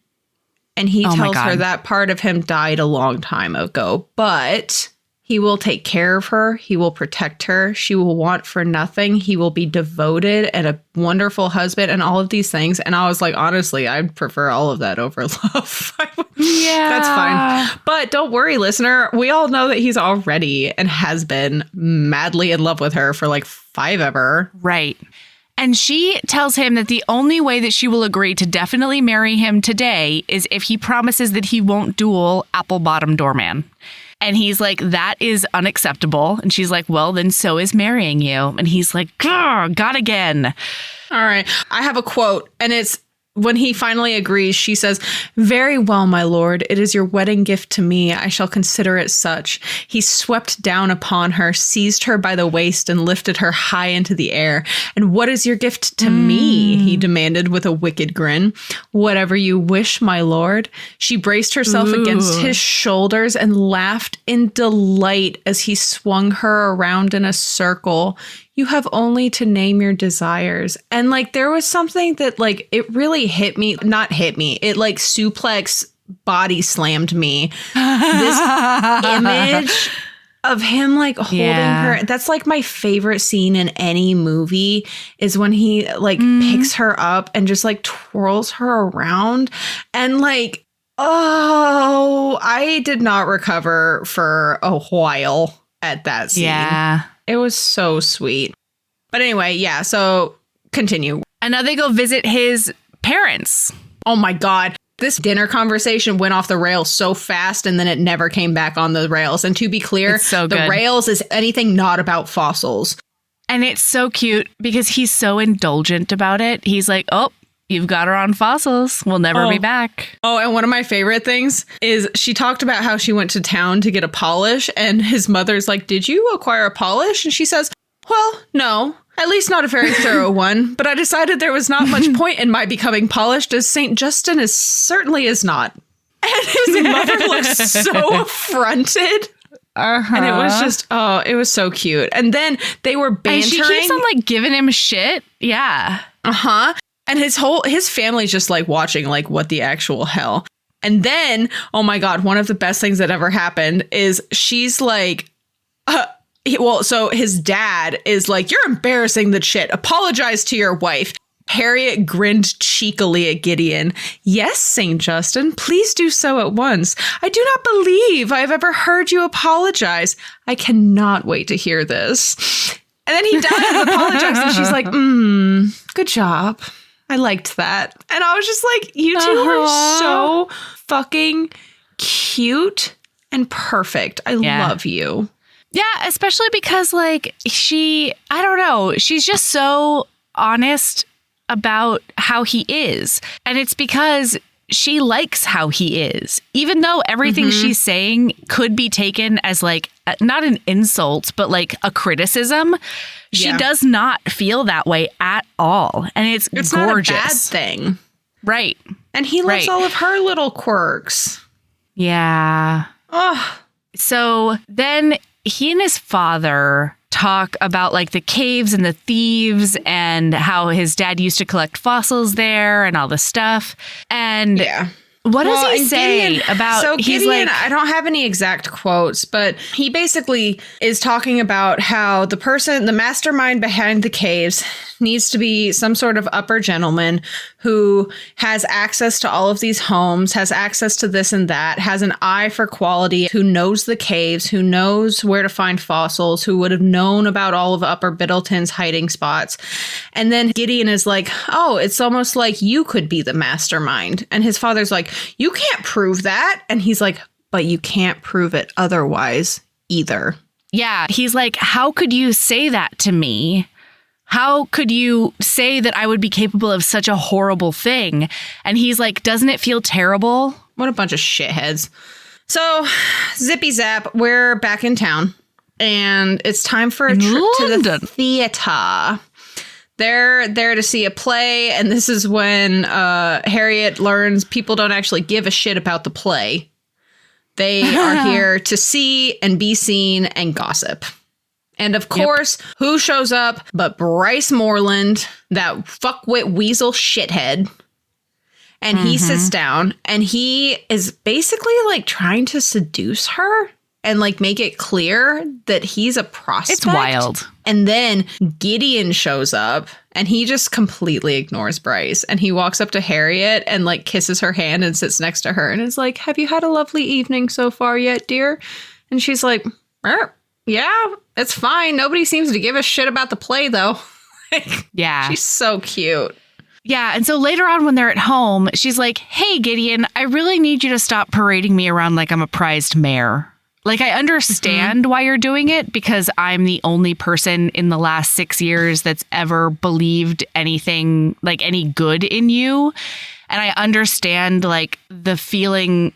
Speaker 3: And he tells her that part of him died a long time ago, but he will take care of her. He will protect her. She will want for nothing. He will be devoted and a wonderful husband and all of these things. And I was like, honestly, I'd prefer all of that over love. Yeah, that's fine. But don't worry, listener. We all know that he's already and has been madly in love with her for like 5 ever.
Speaker 1: Right. And she tells him that the only way that she will agree to definitely marry him today is if he promises that he won't duel Apple-Bottom Doorman. And he's like, that is unacceptable. And she's like, well, then so is marrying you. And he's like, God again.
Speaker 3: All right. I have a quote, and it's when he finally agrees, she says, very well, my lord, it is your wedding gift to me. I shall consider it such. He swept down upon her, seized her by the waist, and lifted her high into the air. And what is your gift to me? He demanded with a wicked grin. Whatever you wish, my lord. She braced herself against his shoulders and laughed in delight as he swung her around in a circle. You have only to name your desires. And like, there was something that like, it really hit me, not hit me. It like suplex body slammed me. This image of him like holding her. That's like my favorite scene in any movie is when he like picks her up and just like twirls her around. And like, oh, I did not recover for a while at that scene.
Speaker 1: Yeah.
Speaker 3: It was so sweet. But anyway, yeah, so continue.
Speaker 1: And now they go visit his parents.
Speaker 3: Oh my God. This dinner conversation went off the rails so fast and then it never came back on the rails. And to be clear, the rails is anything not about fossils.
Speaker 1: And it's so cute because he's so indulgent about it. He's like, oh, you've got her on fossils. We'll never be back.
Speaker 3: Oh, and one of my favorite things is she talked about how she went to town to get a polish. And his mother's like, did you acquire a polish? And she says, well, no, at least not a very thorough one. But I decided there was not much point in my becoming polished as St. Justin certainly is not. And his mother looks so affronted. And it was just, oh, it was so cute. And then they were bantering. And she
Speaker 1: keeps on like giving him shit. Yeah.
Speaker 3: And his family's just like watching like what the actual hell. And then, oh my God, one of the best things that ever happened is she's like, so his dad is like, you're embarrassing the shit. Apologize to your wife. Harriet grinned cheekily at Gideon. Yes, St. Justin, please do so at once. I do not believe I have ever heard you apologize. I cannot wait to hear this. And then he does apologize. And she's like, good job. I liked that. And I was just like, you two are so fucking cute and perfect. I love you.
Speaker 1: Yeah, especially because like I don't know, she's just so honest about how he is. And it's because she likes how he is, even though everything she's saying could be taken as like not an insult, but like a criticism. She does not feel that way at all. And it's gorgeous.
Speaker 3: Not a bad thing.
Speaker 1: Right.
Speaker 3: And he loves all of her little quirks.
Speaker 1: Yeah.
Speaker 3: Oh.
Speaker 1: So then he and his father talk about like the caves and the thieves and how his dad used to collect fossils there and all this stuff. And what does he say about...
Speaker 3: So Gideon, I don't have any exact quotes, but he basically is talking about how the mastermind behind the caves needs to be some sort of upper gentleman who has access to all of these homes, has access to this and that, has an eye for quality, who knows the caves, who knows where to find fossils, who would have known about all of Upper Biddleton's hiding spots. And then Gideon is like, oh, it's almost like you could be the mastermind. And his father's like, you can't prove that. And he's like, but you can't prove it otherwise either.
Speaker 1: Yeah. He's like, how could you say that to me? How could you say that I would be capable of such a horrible thing? And he's like, doesn't it feel terrible?
Speaker 3: What a bunch of shitheads. So, zippy zap, we're back in town. And it's time for a trip to the theater. They're there to see a play. And this is when Harriet learns people don't actually give a shit about the play. They are here to see and be seen and gossip. And of course, who shows up but Bryce Moreland, that fuckwit weasel shithead. And he sits down and he is basically like trying to seduce her and like make it clear that he's a prospect.
Speaker 1: It's wild.
Speaker 3: And then Gideon shows up and he just completely ignores Bryce. And he walks up to Harriet and like kisses her hand and sits next to her and is like, have you had a lovely evening so far yet, dear? And she's like, yeah, it's fine. Nobody seems to give a shit about the play, though.
Speaker 1: Yeah.
Speaker 3: She's so cute.
Speaker 1: Yeah. And so later on when they're at home, she's like, hey, Gideon, I really need you to stop parading me around like I'm a prized mare. Like, I understand why you're doing it because I'm the only person in the last 6 years that's ever believed anything, like any good in you. And I understand like the feeling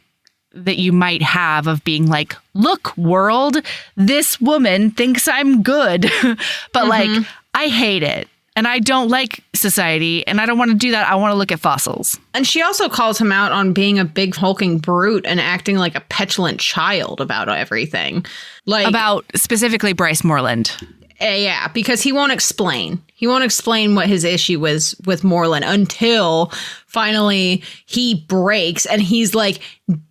Speaker 1: that you might have of being like, look, world, this woman thinks I'm good, but like, I hate it. And I don't like society and I don't want to do that. I want to look at fossils.
Speaker 3: And she also calls him out on being a big hulking brute and acting like a petulant child about everything. Like
Speaker 1: about specifically Bryce Moreland.
Speaker 3: Yeah, because he won't explain. He won't explain what his issue was with Moreland until finally he breaks and he's like,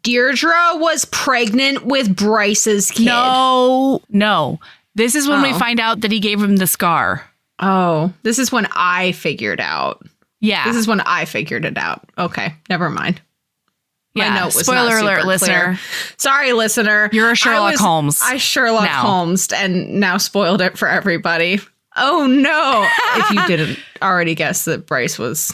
Speaker 3: Deirdre was pregnant with Bryce's kid.
Speaker 1: No. This is when we find out that he gave him the scar.
Speaker 3: Oh, this is when I figured out.
Speaker 1: Yeah.
Speaker 3: This is when I figured it out. Okay, never mind.
Speaker 1: Yeah,
Speaker 3: my note was
Speaker 1: spoiler
Speaker 3: not
Speaker 1: alert,
Speaker 3: super
Speaker 1: listener.
Speaker 3: Clear. Sorry, listener.
Speaker 1: You're a Sherlock Holmes.
Speaker 3: I Sherlock
Speaker 1: now.
Speaker 3: Holmes and now spoiled it for everybody. Oh, no. If you didn't already guess that Bryce was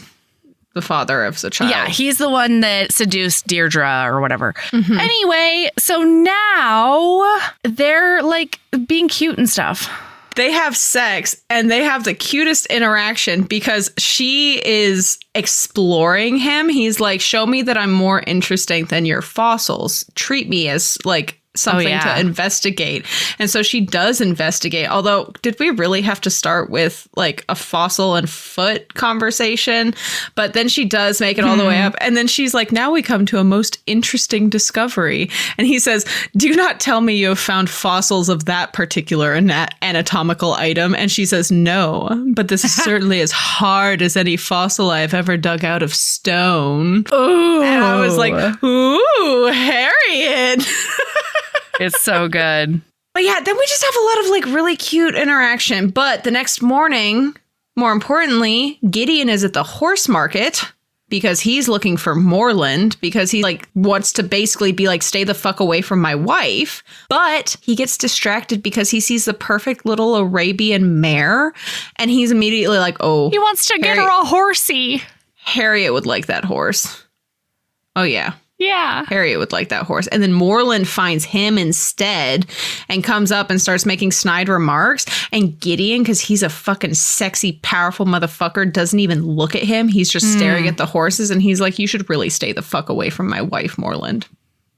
Speaker 3: the father of the child.
Speaker 1: Yeah, he's the one that seduced Deirdre or whatever. Anyway, so now they're like being cute and stuff.
Speaker 3: They have sex and they have the cutest interaction because she is exploring him. He's like, show me that I'm more interesting than your fossils. Treat me as like something to investigate. And so she does investigate. Although, did we really have to start with like a fossil and foot conversation? But then she does make it all the way up. And then she's like, now we come to a most interesting discovery. And he says, do not tell me you have found fossils of that particular anatomical item. And she says, no, but this is certainly as hard as any fossil I've ever dug out of stone.
Speaker 1: Ooh.
Speaker 3: And I was like, ooh, Harriet.
Speaker 1: It's so good.
Speaker 3: But yeah, then we just have a lot of like really cute interaction. But the next morning, more importantly, Gideon is at the horse market because he's looking for Moreland because he like wants to basically be like, stay the fuck away from my wife. But he gets distracted because he sees the perfect little Arabian mare. And he's immediately like, oh,
Speaker 1: he wants to get her a horsey.
Speaker 3: Harriet would like that horse. Oh, yeah.
Speaker 1: Yeah.
Speaker 3: Harriet would like that horse. And then Moreland finds him instead and comes up and starts making snide remarks. And Gideon, because he's a fucking sexy, powerful motherfucker, doesn't even look at him. He's just staring at the horses. And he's like, you should really stay the fuck away from my wife, Moreland.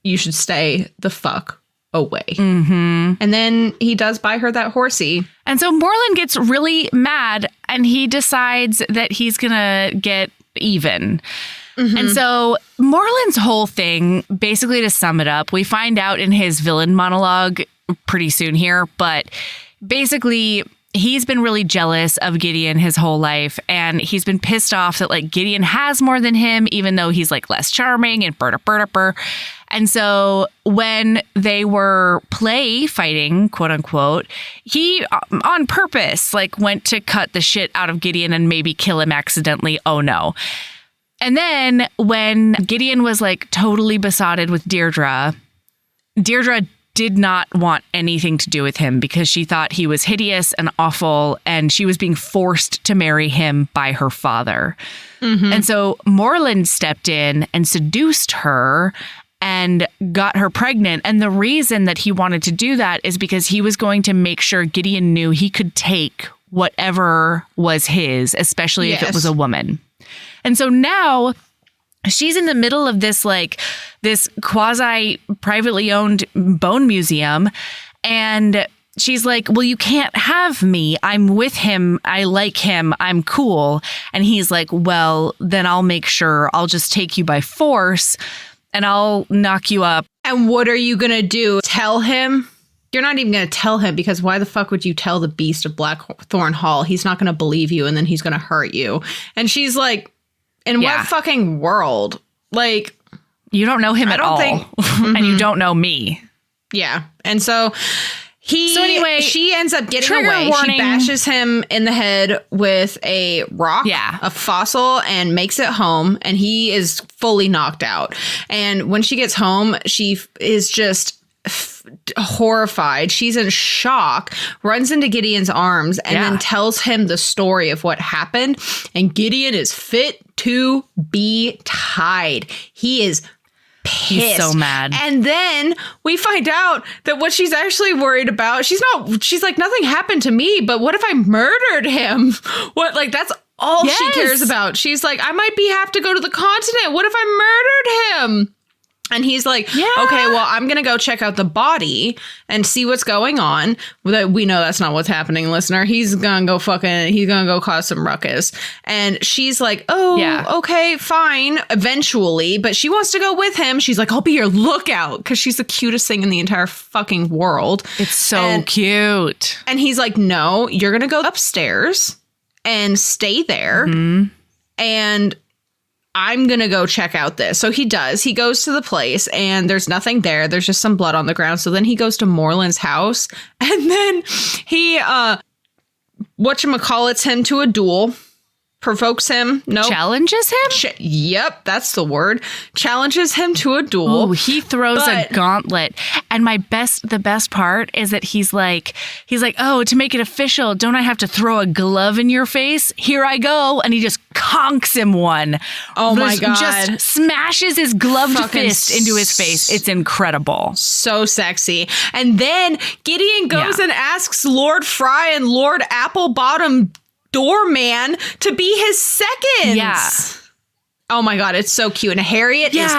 Speaker 3: You should stay the fuck away. And then he does buy her that horsey.
Speaker 1: And so Moreland gets really mad and he decides that he's going to get even. And so Moreland's whole thing, basically to sum it up, we find out in his villain monologue pretty soon here, but basically he's been really jealous of Gideon his whole life, and he's been pissed off that like Gideon has more than him, even though he's like less charming and burr. And so when they were play fighting, quote unquote, he on purpose like went to cut the shit out of Gideon and maybe kill him accidentally. Oh no. And then when Gideon was like totally besotted with Deirdre did not want anything to do with him because she thought he was hideous and awful and she was being forced to marry him by her father. And so Moreland stepped in and seduced her and got her pregnant. And the reason that he wanted to do that is because he was going to make sure Gideon knew he could take whatever was his, especially if it was a woman. And so now she's in the middle of this like this quasi privately owned bone museum. And she's like, well, you can't have me. I'm with him. I like him. I'm cool. And he's like, well, then I'll make sure I'll just take you by force and I'll knock you up.
Speaker 3: And what are you going to do? Tell him? You're not even going to tell him because why the fuck would you tell the beast of Blackthorn Hall? He's not going to believe you and then he's going to hurt you. And she's like, in what fucking world? Like,
Speaker 1: you don't know him at all. And you don't know me.
Speaker 3: Yeah. And so she ends up getting away.
Speaker 1: Warning.
Speaker 3: She bashes him in the head with a rock, a fossil, and makes it home. And he is fully knocked out. And when she gets home, she is just horrified. She's in shock, runs into Gideon's arms, and then tells him the story of what happened. And Gideon is fit to be tied. He is pissed.
Speaker 1: He's so mad.
Speaker 3: And then we find out that what she's actually worried about, she's like, nothing happened to me, but what if I murdered him? What, like, that's all she cares about. She's like, I might have to go to the continent. What if I murdered him? And he's like, okay, well, I'm going to go check out the body and see what's going on. We know that's not what's happening, listener. He's going to go cause some ruckus. And she's like, okay, fine, eventually. But she wants to go with him. She's like, I'll be your lookout because she's the cutest thing in the entire fucking world.
Speaker 1: It's so cute.
Speaker 3: And he's like, no, you're going to go upstairs and stay there. And I'm going to go check out this. So he does. He goes to the place and there's nothing there. There's just some blood on the ground. So then he goes to Moreland's house and then he, whatchamacallits him to a duel. Provokes him.
Speaker 1: Challenges him?
Speaker 3: Yep, that's the word. Challenges him to a duel.
Speaker 1: Oh, he throws a gauntlet. And the best part is that he's like, oh, to make it official, don't I have to throw a glove in your face? Here I go. And he just conks him one.
Speaker 3: Oh my God.
Speaker 1: Just smashes his gloved fist into his face. It's incredible.
Speaker 3: So sexy. And then Gideon goes and asks Lord Fry and Lord Applebottom Doorman to be his seconds.
Speaker 1: Yeah.
Speaker 3: Oh my God, it's so cute. And Harriet is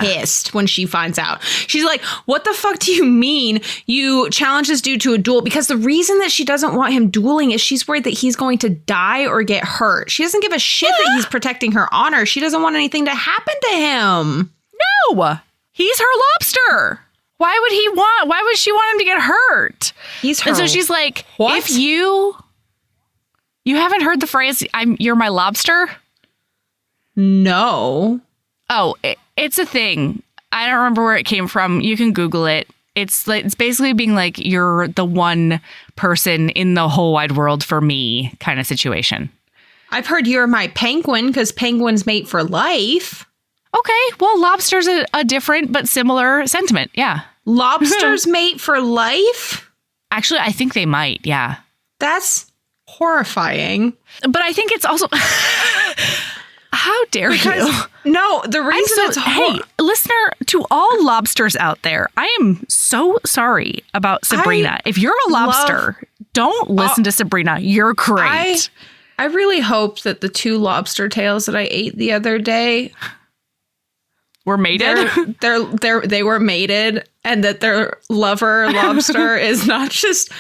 Speaker 3: pissed when she finds out. She's like, what the fuck do you mean you challenge this dude to a duel? Because the reason that she doesn't want him dueling is she's worried that he's going to die or get hurt. She doesn't give a shit that he's protecting her honor. She doesn't want anything to happen to him.
Speaker 1: No, he's her lobster. Why would she want him to get hurt?
Speaker 3: He's her.
Speaker 1: And so she's like,
Speaker 3: what?
Speaker 1: If you haven't heard the phrase, you're my lobster?
Speaker 3: No.
Speaker 1: Oh, it's a thing. I don't remember where it came from. You can Google it. It's basically being like, you're the one person in the whole wide world for me kind of situation.
Speaker 3: I've heard you're my penguin because penguins mate for life.
Speaker 1: Okay, well, lobster's a different but similar sentiment. Yeah.
Speaker 3: Lobsters mate for life?
Speaker 1: Actually, I think they might. Yeah.
Speaker 3: That's horrifying.
Speaker 1: But I think it's also How dare you?
Speaker 3: No, the reason it's
Speaker 1: hey, listener, to all lobsters out there, I am so sorry about Sabrina. If you're a lobster, don't listen to Sabrina. You're great.
Speaker 3: I really hope that the 2 lobster tails that I ate the other day
Speaker 1: were mated.
Speaker 3: They were mated, and that their lover lobster is not just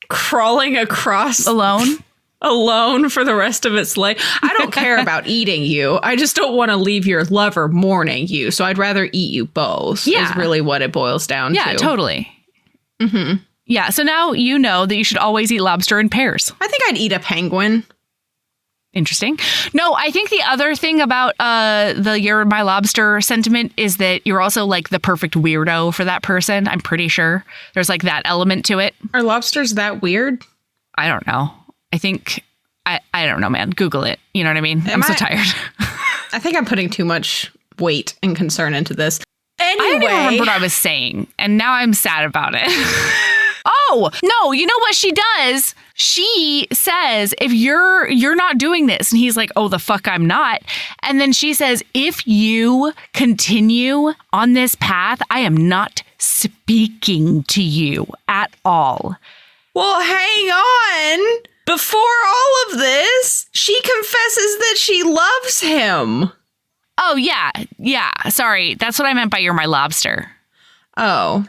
Speaker 3: crawling across alone for the rest of its life. I don't care about eating you. I just don't want to leave your lover mourning you. So I'd rather eat you both. Yeah, is really what it boils down to.
Speaker 1: Yeah, totally. Mm-hmm. Yeah. So now you know that you should always eat lobster in pairs.
Speaker 3: I think I'd eat a penguin.
Speaker 1: Interesting. No, I think the other thing about the "you're my lobster" sentiment is that you're also like the perfect weirdo for that person. I'm pretty sure there's like that element to it.
Speaker 3: Are lobsters that weird?
Speaker 1: I don't know. I think I don't know, man. Google it. You know what I mean? I'm so tired.
Speaker 3: I think I'm putting too much weight and concern into this. Anyway,
Speaker 1: I don't even remember what I was saying, and now I'm sad about it. Oh, no, you know what she does? She says, if you're not doing this, and he's like, oh, the fuck I'm not. And then she says, if you continue on this path, I am not speaking to you at all.
Speaker 3: Well, hang on. Before all of this, she confesses that she loves him.
Speaker 1: Oh, yeah. Yeah. Sorry. That's what I meant by "you're my lobster."
Speaker 3: Oh.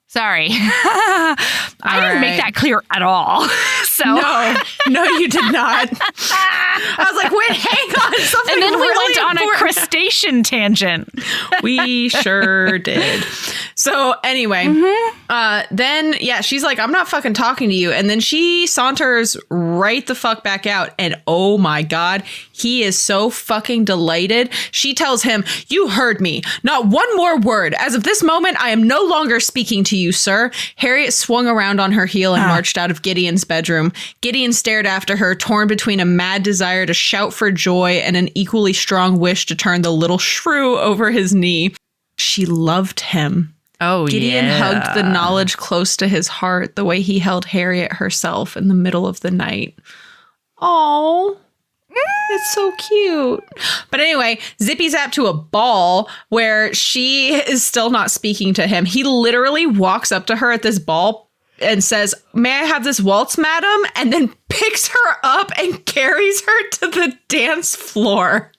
Speaker 1: Sorry. I didn't make that clear at all. So
Speaker 3: No, you did not. I was like, wait, hang on. Something
Speaker 1: and then we
Speaker 3: really
Speaker 1: went
Speaker 3: important.
Speaker 1: on a crustacean tangent.
Speaker 3: We sure did. So anyway, then, she's like, I'm not fucking talking to you. And then she saunters right the fuck back out. And oh my God, he is so fucking delighted. She tells him, you heard me. Not one more word. As of this moment, I am no longer speaking to you, sir. Harriet swung around on her heel and marched out of Gideon's bedroom. Gideon stared after her, torn between a mad desire to shout for joy and an equally strong wish to turn the little shrew over his knee. She loved him.
Speaker 1: Oh,
Speaker 3: Gideon hugged the knowledge close to his heart the way he held Harriet herself in the middle of the night. Oh, it's so cute. But anyway, Zippy zapped to a ball where she is still not speaking to him. He literally walks up to her at this ball and says, may I have this waltz, madam? And then picks her up and carries her to the dance floor.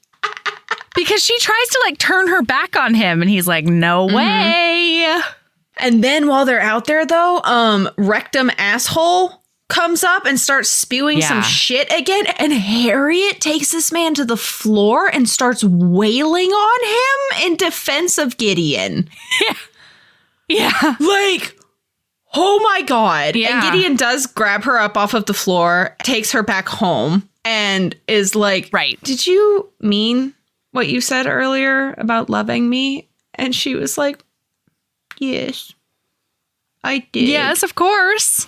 Speaker 1: Because she tries to like turn her back on him and he's like, no way.
Speaker 3: And then while they're out there though, rectum asshole comes up and starts spewing some shit again. And Harriet takes this man to the floor and starts wailing on him in defense of Gideon.
Speaker 1: Yeah.
Speaker 3: Like, oh my God.
Speaker 1: Yeah.
Speaker 3: And Gideon does grab her up off of the floor, takes her back home, and is like,
Speaker 1: right.
Speaker 3: Did you mean what you said earlier about loving me? And she was like, yes, I did.
Speaker 1: Yes, of course.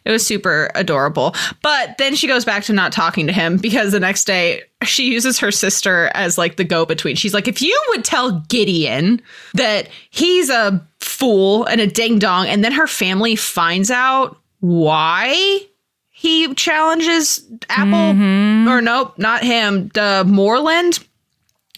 Speaker 3: It was super adorable. But then she goes back to not talking to him because the next day she uses her sister as like the go-between. She's like, if you would tell Gideon that he's a fool and a ding-dong, and then her family finds out why he challenges Apple, or nope, not him, the Moreland,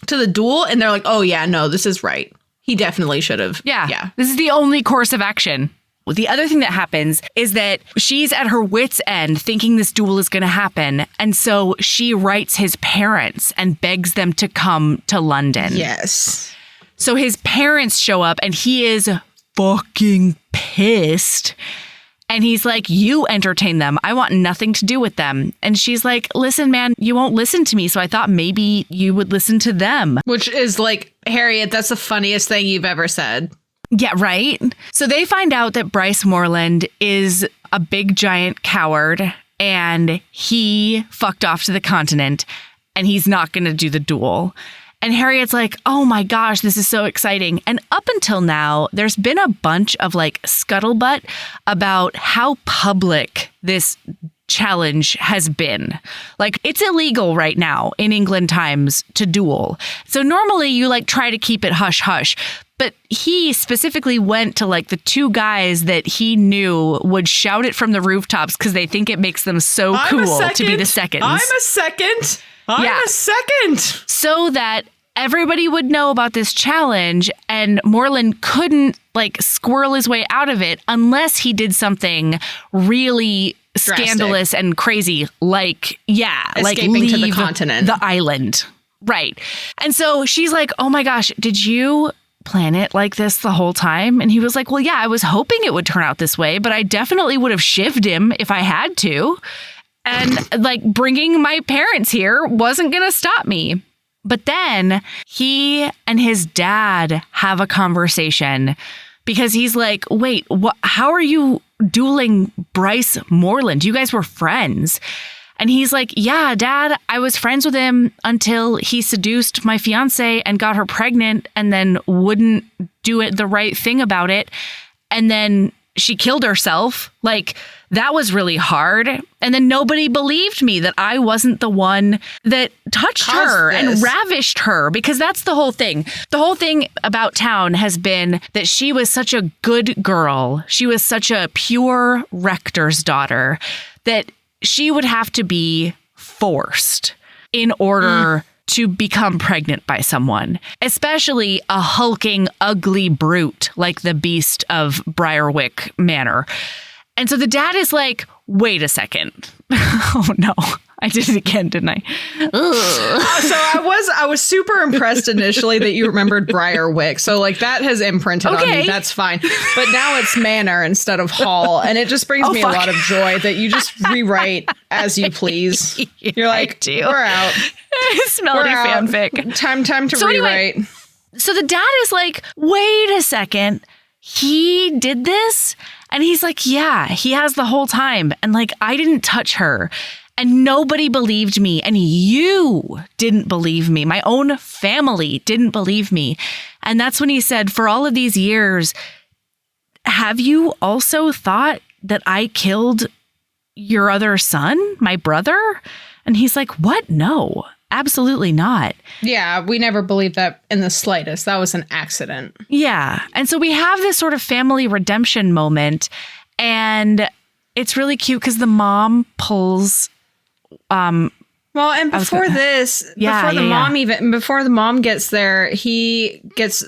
Speaker 3: to the duel, and they're like, oh yeah, no, this is right. He definitely should have.
Speaker 1: Yeah. This is the only course of action. The other thing that happens is that she's at her wit's end thinking this duel is going to happen. And so she writes his parents and begs them to come to London.
Speaker 3: Yes.
Speaker 1: So his parents show up and he is fucking pissed. And he's like, you entertain them. I want nothing to do with them. And she's like, listen, man, you won't listen to me. So I thought maybe you would listen to them.
Speaker 3: Which is like, Harriet, that's the funniest thing you've ever said.
Speaker 1: Yeah, right? So they find out that Bryce Moreland is a big giant coward and he fucked off to the continent and he's not going to do the duel. And Harriet's like, oh my gosh, this is so exciting. And up until now, there's been a bunch of like scuttlebutt about how public this challenge has been. Like, it's illegal right now in England times to duel. So normally you like try to keep it hush hush. But he specifically went to like the two guys that he knew would shout it from the rooftops because they think it makes them so cool to be the seconds.
Speaker 3: I'm a second. I'm a second.
Speaker 1: So that everybody would know about this challenge, and Moreland couldn't like squirrel his way out of it unless he did something really scandalous and crazy, like
Speaker 3: escaping
Speaker 1: leave
Speaker 3: to the continent,
Speaker 1: the island. Right. And so she's like, oh my gosh, did you plan it like this the whole time? And he was like, well, yeah, I was hoping it would turn out this way, but I definitely would have shivved him if I had to. And like bringing my parents here wasn't going to stop me. But then he and his dad have a conversation because he's like, wait, how are you dueling Bryce Moreland? You guys were friends. And he's like, yeah, Dad, I was friends with him until he seduced my fiance and got her pregnant and then wouldn't do it the right thing about it. And then she killed herself. Like, that was really hard. And then nobody believed me that I wasn't the one that touched her and ravished her, because that's the whole thing. The whole thing about town has been that she was such a good girl. She was such a pure rector's daughter that she would have to be forced in order to become pregnant by someone, especially a hulking, ugly brute like the beast of Briarwick Manor. And so the dad is like, wait a second. Oh no, I did it again, didn't I?
Speaker 3: So I was super impressed initially that you remembered Briarwick. So like that has imprinted on me. That's fine. But now it's Manor instead of Hall. And it just brings me a lot of joy that you just rewrite as you please. You're like, we're out.
Speaker 1: Smelly fanfic.
Speaker 3: Time to rewrite.
Speaker 1: Anyway, so the dad is like, wait a second. He did this? And he's like, yeah, he has the whole time. And like, I didn't touch her. And nobody believed me. And you didn't believe me. My own family didn't believe me. And that's when he said, for all of these years, have you also thought that I killed your other son, my brother? And he's like, what? No, absolutely not.
Speaker 3: Yeah, we never believed that in the slightest. That was an accident.
Speaker 1: Yeah. And so we have this sort of family redemption moment. And it's really cute because the mom pulls...
Speaker 3: well, and before before the mom gets there, he gets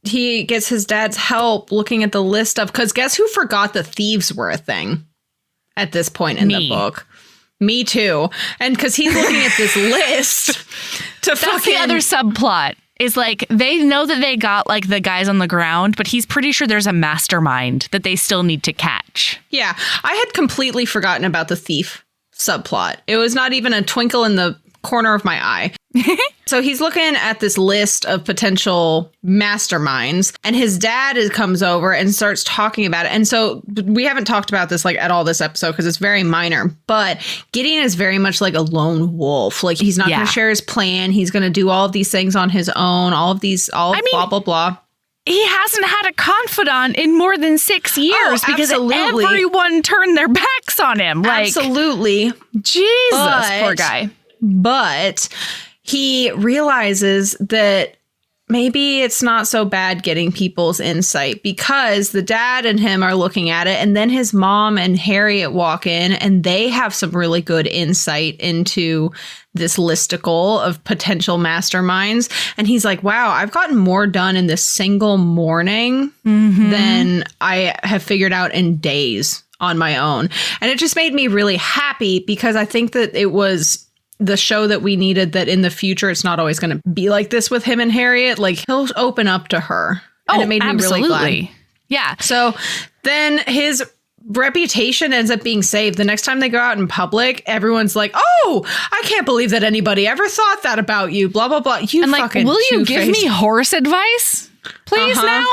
Speaker 3: his dad's help looking at the list of, because guess who forgot the thieves were a thing at this point in the book? Me too. And because he's looking at this list
Speaker 1: That's the other subplot. Is like, they know that they got like the guys on the ground, but he's pretty sure there's a mastermind that they still need to catch.
Speaker 3: Yeah, I had completely forgotten about the thief subplot. It was not even a twinkle in the corner of my eye. So he's looking at this list of potential masterminds, and his dad comes over and starts talking about it. And so we haven't talked about this like at all this episode because it's very minor, but Gideon is very much like a lone wolf. Like, he's not going to share his plan. He's going to do all of these things on his own, blah, blah, blah.
Speaker 1: He hasn't had a confidant in more than 6 years because everyone turned their backs on him. Like,
Speaker 3: absolutely.
Speaker 1: Jesus, poor guy.
Speaker 3: But he realizes that maybe it's not so bad getting people's insight, because the dad and him are looking at it, and then his mom and Harriet walk in and they have some really good insight into this listicle of potential masterminds. And he's like, wow, I've gotten more done in this single morning than I have figured out in days on my own. And it just made me really happy, because I think that it was the show that we needed, that in the future, it's not always going to be like this with him and Harriet. Like, he'll open up to her. And it made me really glad.
Speaker 1: Yeah.
Speaker 3: So then his reputation ends up being saved. The next time they go out in public, everyone's like, oh, I can't believe that anybody ever thought that about you. Blah, blah, blah. You
Speaker 1: and
Speaker 3: fucking
Speaker 1: will you give me horse advice, please, now?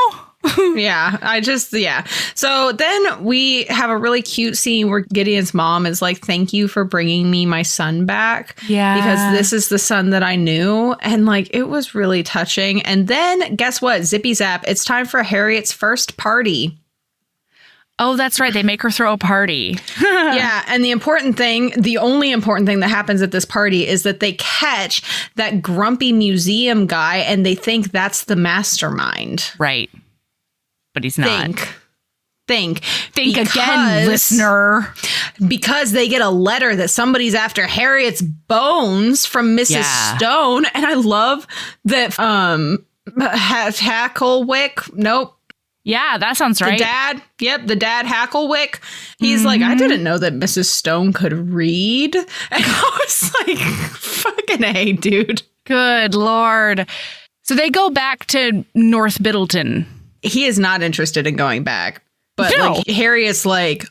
Speaker 3: Yeah. So then we have a really cute scene where Gideon's mom is like, thank you for bringing me my son back.
Speaker 1: Yeah.
Speaker 3: Because this is the son that I knew. And like, it was really touching. And then guess what? Zippy zap. It's time for Harriet's first party.
Speaker 1: Oh, that's right. They make her throw a party.
Speaker 3: Yeah. And the only important thing that happens at this party is that they catch that grumpy museum guy and they think that's the mastermind.
Speaker 1: Right. But he's not.
Speaker 3: Think
Speaker 1: again, listener.
Speaker 3: Because they get a letter that somebody's after Harriet's bones from Mrs. Stone. And I love that Hacklewick. Nope.
Speaker 1: Yeah, that sounds right.
Speaker 3: The dad Hacklewick. He's like, I didn't know that Mrs. Stone could read. And I was like, fucking A, dude.
Speaker 1: Good Lord. So they go back to North Biddleton.
Speaker 3: He is not interested in going back. But like Harriet's like,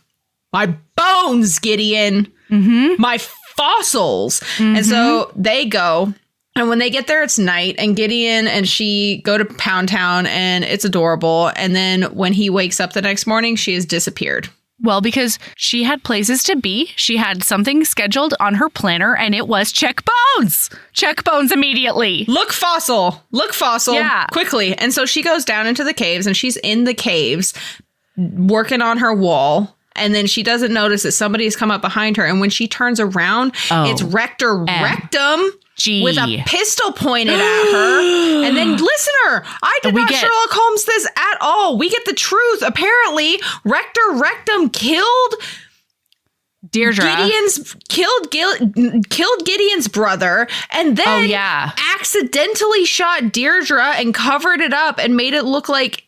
Speaker 3: my bones, Gideon. My fossils. And so they go. And when they get there, it's night, and Gideon and she go to Pound Town, and it's adorable. And then when he wakes up the next morning, she has disappeared.
Speaker 1: Well, because she had places to be. She had something scheduled on her planner, and it was check bones. Check bones immediately.
Speaker 3: Look fossil.
Speaker 1: Yeah.
Speaker 3: Quickly. And so she goes down into the caves, and she's in the caves working on her wall. And then she doesn't notice that somebody has come up behind her. And when she turns around, it's Rector Rectum. With a pistol pointed at her. And then, listener, I did not Sherlock Holmes this at all. We get the truth. Apparently, Rector Rectum killed
Speaker 1: Deirdre.
Speaker 3: Killed Gideon's brother, and then accidentally shot Deirdre and covered it up and made it look like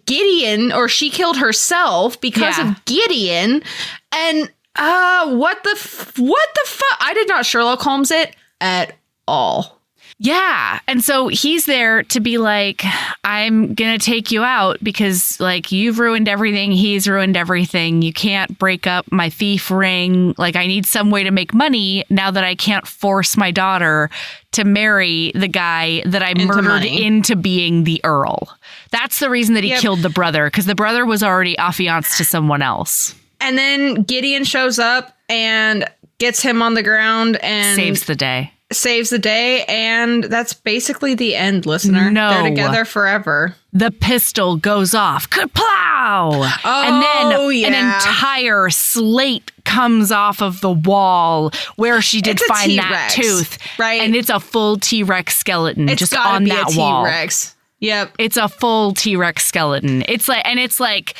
Speaker 3: Gideon, or she killed herself because of Gideon. And what the fuck? I did not Sherlock Holmes it at all.
Speaker 1: Yeah. And so he's there to be like, I'm going to take you out because like you've ruined everything. He's ruined everything. You can't break up my thief ring. Like I need some way to make money now that I can't force my daughter to marry the guy that I murdered into being the Earl. That's the reason that he killed the brother, because the brother was already affianced to someone else.
Speaker 3: And then Gideon shows up and gets him on the ground and
Speaker 1: saves the day.
Speaker 3: And that's basically the end, listener.
Speaker 1: No.
Speaker 3: They're together forever.
Speaker 1: The pistol goes off. Kaplow! And then an entire slate comes off of the wall where she did find
Speaker 3: T-Rex,
Speaker 1: that tooth.
Speaker 3: Right.
Speaker 1: And it's a full T-Rex skeleton just on that wall.
Speaker 3: T-Rex. Yep.
Speaker 1: It's a full T-Rex skeleton. It's like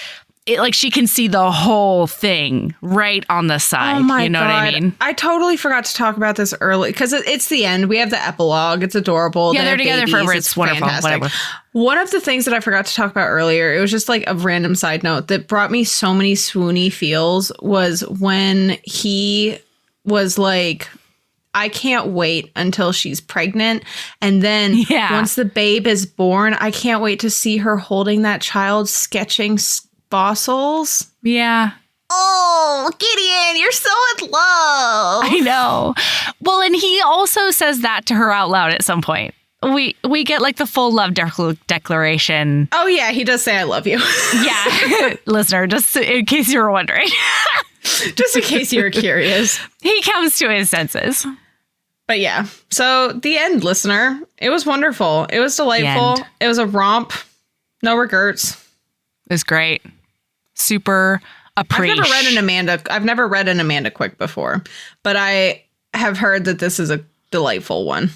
Speaker 1: she can see the whole thing right on the side.
Speaker 3: Oh my
Speaker 1: you know
Speaker 3: God.
Speaker 1: what I mean?
Speaker 3: I totally forgot to talk about this early because it's the end. We have the epilogue. It's adorable.
Speaker 1: Yeah, they're together forever. It's wonderful.
Speaker 3: Fantastic.
Speaker 1: Whatever.
Speaker 3: One of the things that I forgot to talk about earlier, it was just like a random side note that brought me so many swoony feels, was when he was like, I can't wait until she's pregnant. And then once the babe is born, I can't wait to see her holding that child sketching fossils.
Speaker 1: Yeah.
Speaker 3: Oh, Gideon, you're so in love.
Speaker 1: I know. Well, and he also says that to her out loud at some point. We get like the full love declaration.
Speaker 3: Oh, yeah. He does say, I love you.
Speaker 1: Yeah. Listener, just in case you were wondering.
Speaker 3: Just in case you were curious.
Speaker 1: He comes to his senses.
Speaker 3: But yeah. So the end, listener. It was wonderful. It was delightful. It was a romp. No regrets.
Speaker 1: It was great. Super appreciate.
Speaker 3: I've never read an Amanda Quick before, but I have heard that this is a delightful one.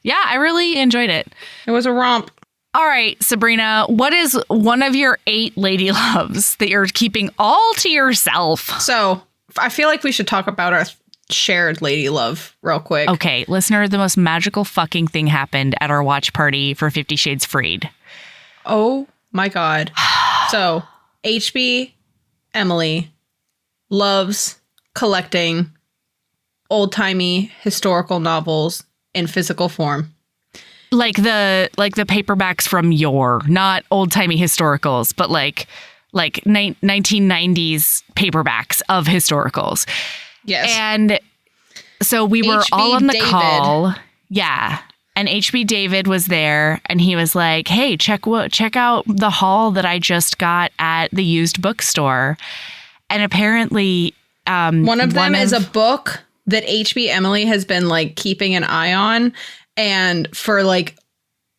Speaker 1: Yeah, I really enjoyed it.
Speaker 3: It was a romp.
Speaker 1: All right, Sabrina, what is one of your 8 lady loves that you're keeping all to yourself?
Speaker 3: So I feel like we should talk about our shared lady love real quick.
Speaker 1: Okay, listener, the most magical fucking thing happened at our watch party for 50 Shades Freed.
Speaker 3: Oh my God. So HB Emily loves collecting old-timey historical novels in physical form.
Speaker 1: Like the paperbacks from yore, not old-timey historicals, but like 1990s paperbacks of historicals.
Speaker 3: Yes.
Speaker 1: And so we were all on the call. Yeah. And HB David was there and he was like, hey, check out the haul that I just got at the used bookstore. And apparently
Speaker 3: one of them is a book that HB Emily has been like keeping an eye on. And for like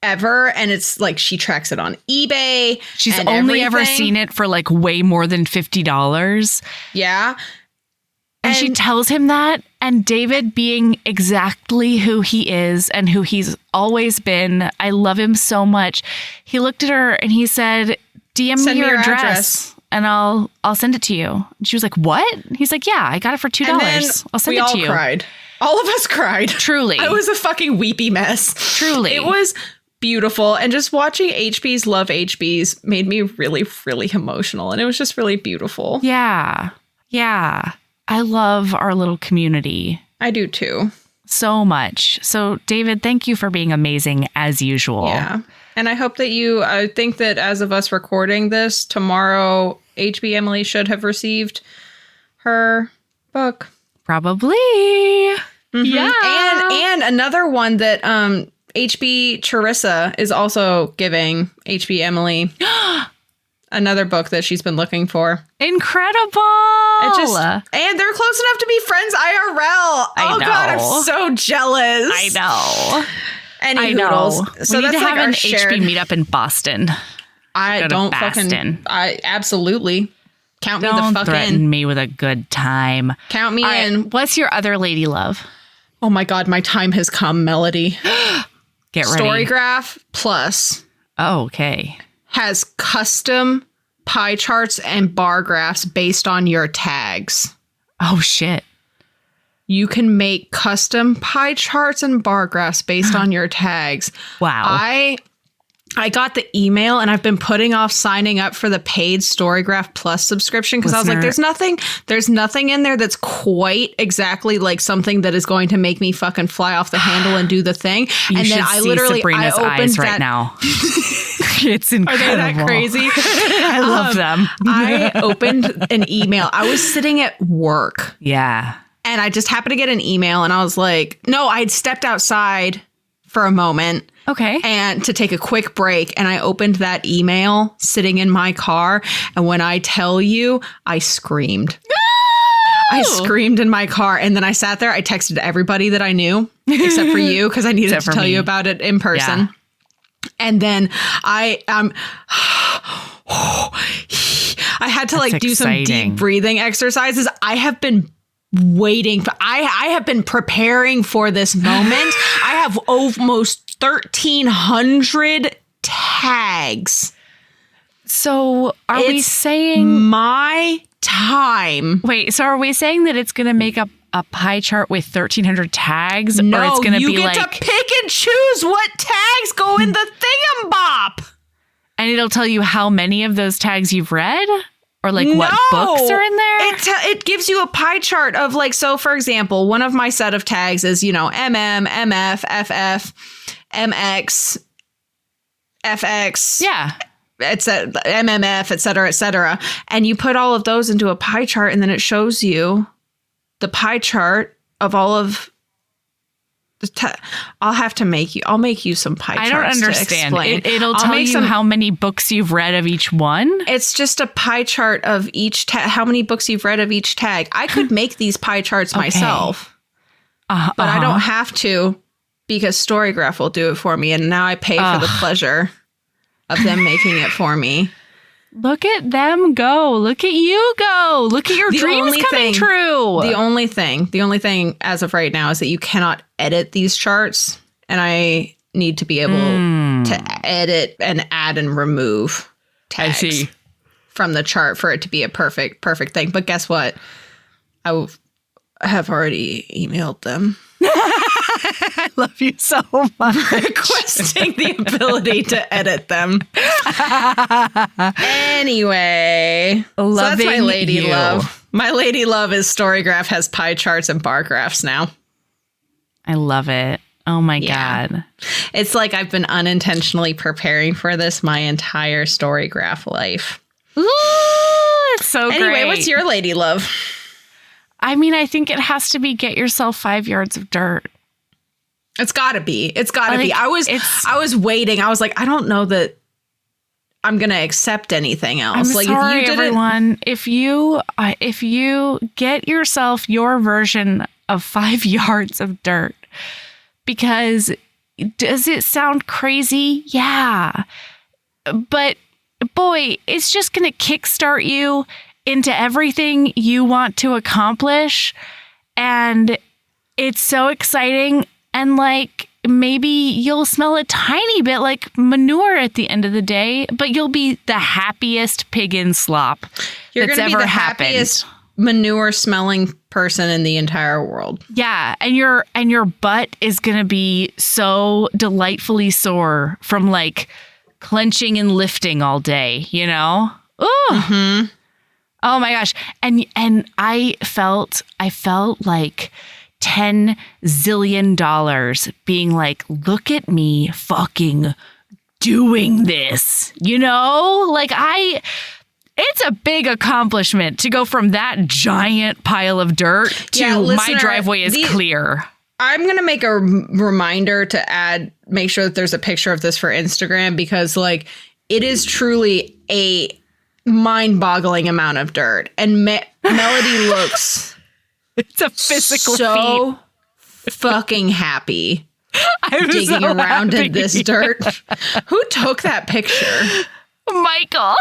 Speaker 3: ever. And it's like she tracks it on eBay.
Speaker 1: She's only ever seen it for like way more than $50.
Speaker 3: Yeah.
Speaker 1: And she tells him that. And David, being exactly who he is and who he's always been, I love him so much. He looked at her and he said, DM me your address and I'll send it to you. And she was like, what? He's like, yeah, I got it for $2. I'll send it to you.
Speaker 3: We all cried. All of us cried.
Speaker 1: Truly.
Speaker 3: It was a fucking weepy mess.
Speaker 1: Truly.
Speaker 3: It was beautiful. And just watching HBs love HBs made me really, really emotional. And it was just really beautiful.
Speaker 1: Yeah. Yeah. I love our little community.
Speaker 3: I do too.
Speaker 1: So much. So, David, thank you for being amazing as usual.
Speaker 3: Yeah. And I hope that I think that as of us recording this, tomorrow, HB Emily should have received her book.
Speaker 1: Probably.
Speaker 3: Mm-hmm.
Speaker 1: Yeah.
Speaker 3: And another one that HB Charissa is also giving HB Emily. Another book that she's been looking for.
Speaker 1: Incredible.
Speaker 3: And they're close enough to be friends IRL.
Speaker 1: I know.
Speaker 3: God, I'm so jealous.
Speaker 1: I know.
Speaker 3: I know.
Speaker 1: So we need to have an HB meetup in Boston.
Speaker 3: I don't fucking. I absolutely count me the fuck in.
Speaker 1: Don't threaten me with a good time.
Speaker 3: Count me in.
Speaker 1: What's your other lady love?
Speaker 3: Oh my God, my time has come, Melody.
Speaker 1: Get ready.
Speaker 3: Storygraph Plus.
Speaker 1: Oh, okay.
Speaker 3: Has custom pie charts and bar graphs based on your tags.
Speaker 1: Oh, shit.
Speaker 3: You can make custom pie charts and bar graphs based on your tags.
Speaker 1: Wow.
Speaker 3: I got the email and I've been putting off signing up for the paid Storygraph Plus subscription because I was like, there's nothing in there that's quite exactly like something that is going to make me fucking fly off the handle and do the thing.
Speaker 1: And then I literally Sabrina's eyes right now. It's incredible.
Speaker 3: Are they that crazy?
Speaker 1: I love them.
Speaker 3: I opened an email. I was sitting at work.
Speaker 1: Yeah.
Speaker 3: And I just happened to get an email and I was like, no, I'd stepped outside for a moment.
Speaker 1: Okay.
Speaker 3: And to take a quick break. And I opened that email sitting in my car. And when I tell you, I screamed. No! I screamed in my car. And then I sat there. I texted everybody that I knew, except for you, because I needed to tell you about it in person. Yeah. And then I had to like do some deep breathing exercises. I have been waiting. I have been preparing for this moment. I have almost 1,300 tags.
Speaker 1: So are we saying
Speaker 3: my time?
Speaker 1: Wait, so are we saying that it's going to make up a pie chart with 1,300 tags?
Speaker 3: No,
Speaker 1: or it's going to be
Speaker 3: you get to pick and choose what tags go in the thingambop.
Speaker 1: And it'll tell you how many of those tags you've read? Or like what books are in there?
Speaker 3: It gives you a pie chart of like, so for example, one of my set of tags is, MM, MF, FF, MX, FX.
Speaker 1: Yeah.
Speaker 3: It's MMF, et cetera, et cetera. And you put all of those into a pie chart and then it shows you the pie chart of all of I'll make you some pie charts.
Speaker 1: I don't understand. It'll tell you how many books you've read of each one.
Speaker 3: It's just a pie chart of each how many books you've read of each tag. I could make these pie charts myself, but I don't have to because Storygraph will do it for me. And now I pay for the pleasure of them making it for me.
Speaker 1: Look at them go. Look at you go. Look at your dreams coming true.
Speaker 3: The only thing as of right now is that you cannot edit these charts. And I need to be able to edit and add and remove tags from the chart for it to be a perfect thing. But guess what? I have already emailed them.
Speaker 1: I love you so much.
Speaker 3: Requesting the ability to edit them. Anyway, so that's my lady love. My lady love is Storygraph has pie charts and bar graphs now.
Speaker 1: I love it. Oh my God.
Speaker 3: It's like I've been unintentionally preparing for this my entire Storygraph life.
Speaker 1: Ooh, it's so great.
Speaker 3: Anyway, what's your lady love?
Speaker 1: I mean, I think it has to be get yourself 5 yards of dirt.
Speaker 3: It's gotta be. It's gotta be. I was waiting. I was like, I don't know that I'm gonna accept anything else.
Speaker 1: I'm sorry, everyone. If you get yourself your version of 5 yards of dirt, because does it sound crazy? Yeah. But boy, it's just going to kickstart you into everything you want to accomplish. And it's so exciting. And like, maybe you'll smell a tiny bit like manure at the end of the day, but you'll be the happiest pig in slop that's ever happened.
Speaker 3: Happiest manure smelling person in the entire world.
Speaker 1: Yeah, and your butt is going to be so delightfully sore from like clenching and lifting all day, you know? Ooh. Mm-hmm. Oh my gosh. And I felt like $10 zillion being like, look at me fucking doing this, you know? Like it's a big accomplishment to go from that giant pile of dirt to my driveway is clear.
Speaker 3: I'm going to make a reminder to make sure that there's a picture of this for Instagram, because like it is truly a mind-boggling amount of dirt. And Melody looks
Speaker 1: it's a physical
Speaker 3: so fucking happy digging around in this dirt. Who took that picture?
Speaker 1: Michael.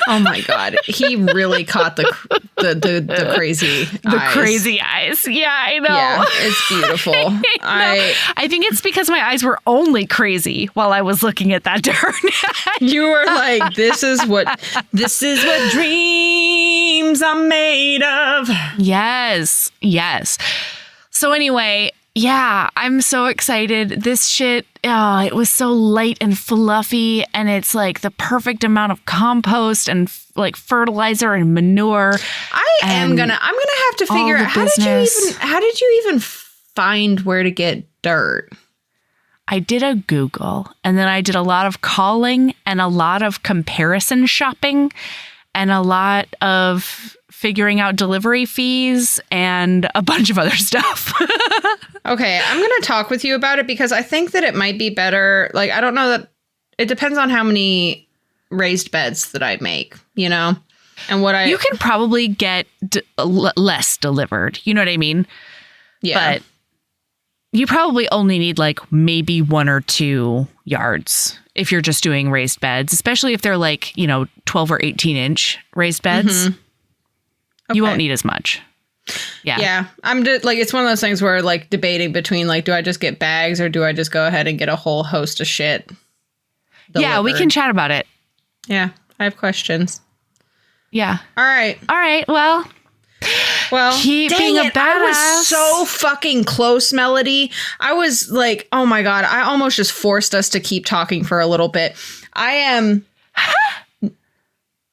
Speaker 3: Oh my God. He really caught the crazy eyes.
Speaker 1: Crazy eyes. Yeah, I know.
Speaker 3: Yeah, it's beautiful.
Speaker 1: I think it's because my eyes were only crazy while I was looking at that dirt.
Speaker 3: You were like, this is what dreams are made of.
Speaker 1: Yes. So anyway, yeah, I'm so excited. This shit, it was so light and fluffy, and it's like the perfect amount of compost and like fertilizer and manure.
Speaker 3: I'm gonna have to figure out how did you even find where to get dirt?
Speaker 1: I did a Google, and then I did a lot of calling and a lot of comparison shopping and a lot of figuring out delivery fees and a bunch of other stuff.
Speaker 3: Okay, I'm going to talk with you about it because I think that it might be better. Like, I don't know that it depends on how many raised beds that I make, you know, and you
Speaker 1: can probably get less delivered. You know what I mean?
Speaker 3: Yeah.
Speaker 1: But you probably only need like maybe 1 or 2 yards if you're just doing raised beds, especially if they're like, 12 or 18 inch raised beds. Mm-hmm. Okay. You won't need as much.
Speaker 3: Yeah. I'm just like, it's one of those things where like debating between like, do I just get bags or do I just go ahead and get a whole host of shit delivered?
Speaker 1: Yeah, we can chat about it.
Speaker 3: Yeah, I have questions.
Speaker 1: Yeah.
Speaker 3: All right.
Speaker 1: Well, keep being a badass.
Speaker 3: I was so fucking close, Melody. I was like, oh my God, I almost just forced us to keep talking for a little bit. I am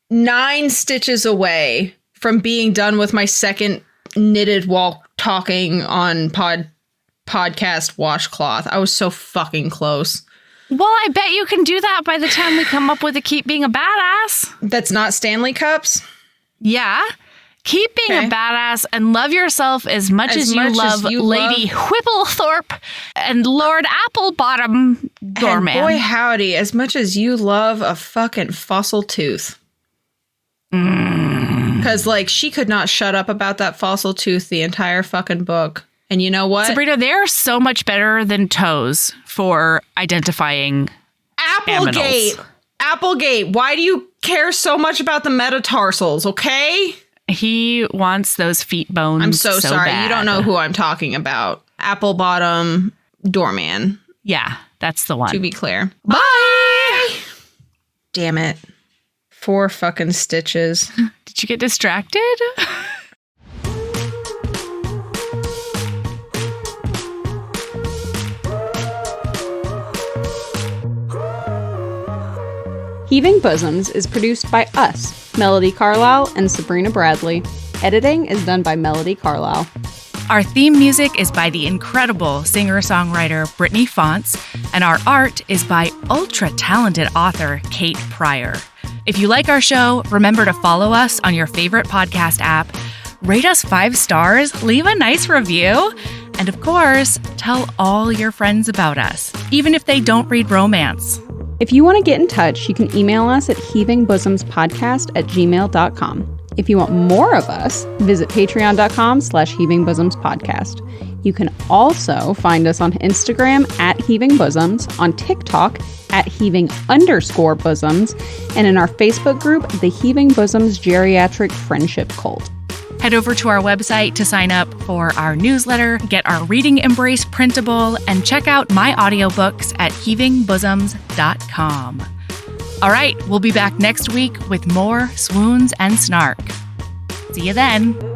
Speaker 3: 9 stitches away from being done with my second knitted while talking on podcast washcloth. I was so fucking close.
Speaker 1: Well, I bet you can do that by the time we come up with a keep being a badass.
Speaker 3: That's not Stanley Cups?
Speaker 1: Yeah. Keep being a badass and love yourself as much as you love Lady Whipplethorpe and Lord Applebottom Doorman.
Speaker 3: And boy, howdy, as much as you love a fucking fossil tooth. Because, like, she could not shut up about that fossil tooth the entire fucking book. And you know what?
Speaker 1: Sabrina, they're so much better than toes for identifying
Speaker 3: Applegate. Applegate, why do you care so much about the metatarsals, okay?
Speaker 1: He wants those feet bones.
Speaker 3: I'm so sorry.
Speaker 1: Bad.
Speaker 3: You don't know who I'm talking about. Applebottom Doorman.
Speaker 1: Yeah, that's the one.
Speaker 3: To be clear. Bye! Damn it. 4 fucking stitches.
Speaker 1: Did you get distracted?
Speaker 2: Heaving Bosoms is produced by us, Melody Carlisle and Sabrina Bradley. Editing is done by Melody Carlisle.
Speaker 1: Our theme music is by the incredible singer-songwriter Brittany Fonts, and our art is by ultra-talented author Kate Pryor. If you like our show, remember to follow us on your favorite podcast app, rate us 5 stars, leave a nice review, and of course, tell all your friends about us, even if they don't read romance.
Speaker 2: If you want to get in touch, you can email us at heavingbosomspodcast@gmail.com. If you want more of us, visit patreon.com/heavingbosomspodcast. You can also find us on Instagram at Heaving Bosoms, on TikTok at Heaving_Bosoms, and in our Facebook group, the Heaving Bosoms Geriatric Friendship Cult.
Speaker 1: Head over to our website to sign up for our newsletter, get our Reading Embrace printable, and check out my audiobooks at heavingbosoms.com. All right, we'll be back next week with more swoons and snark. See you then.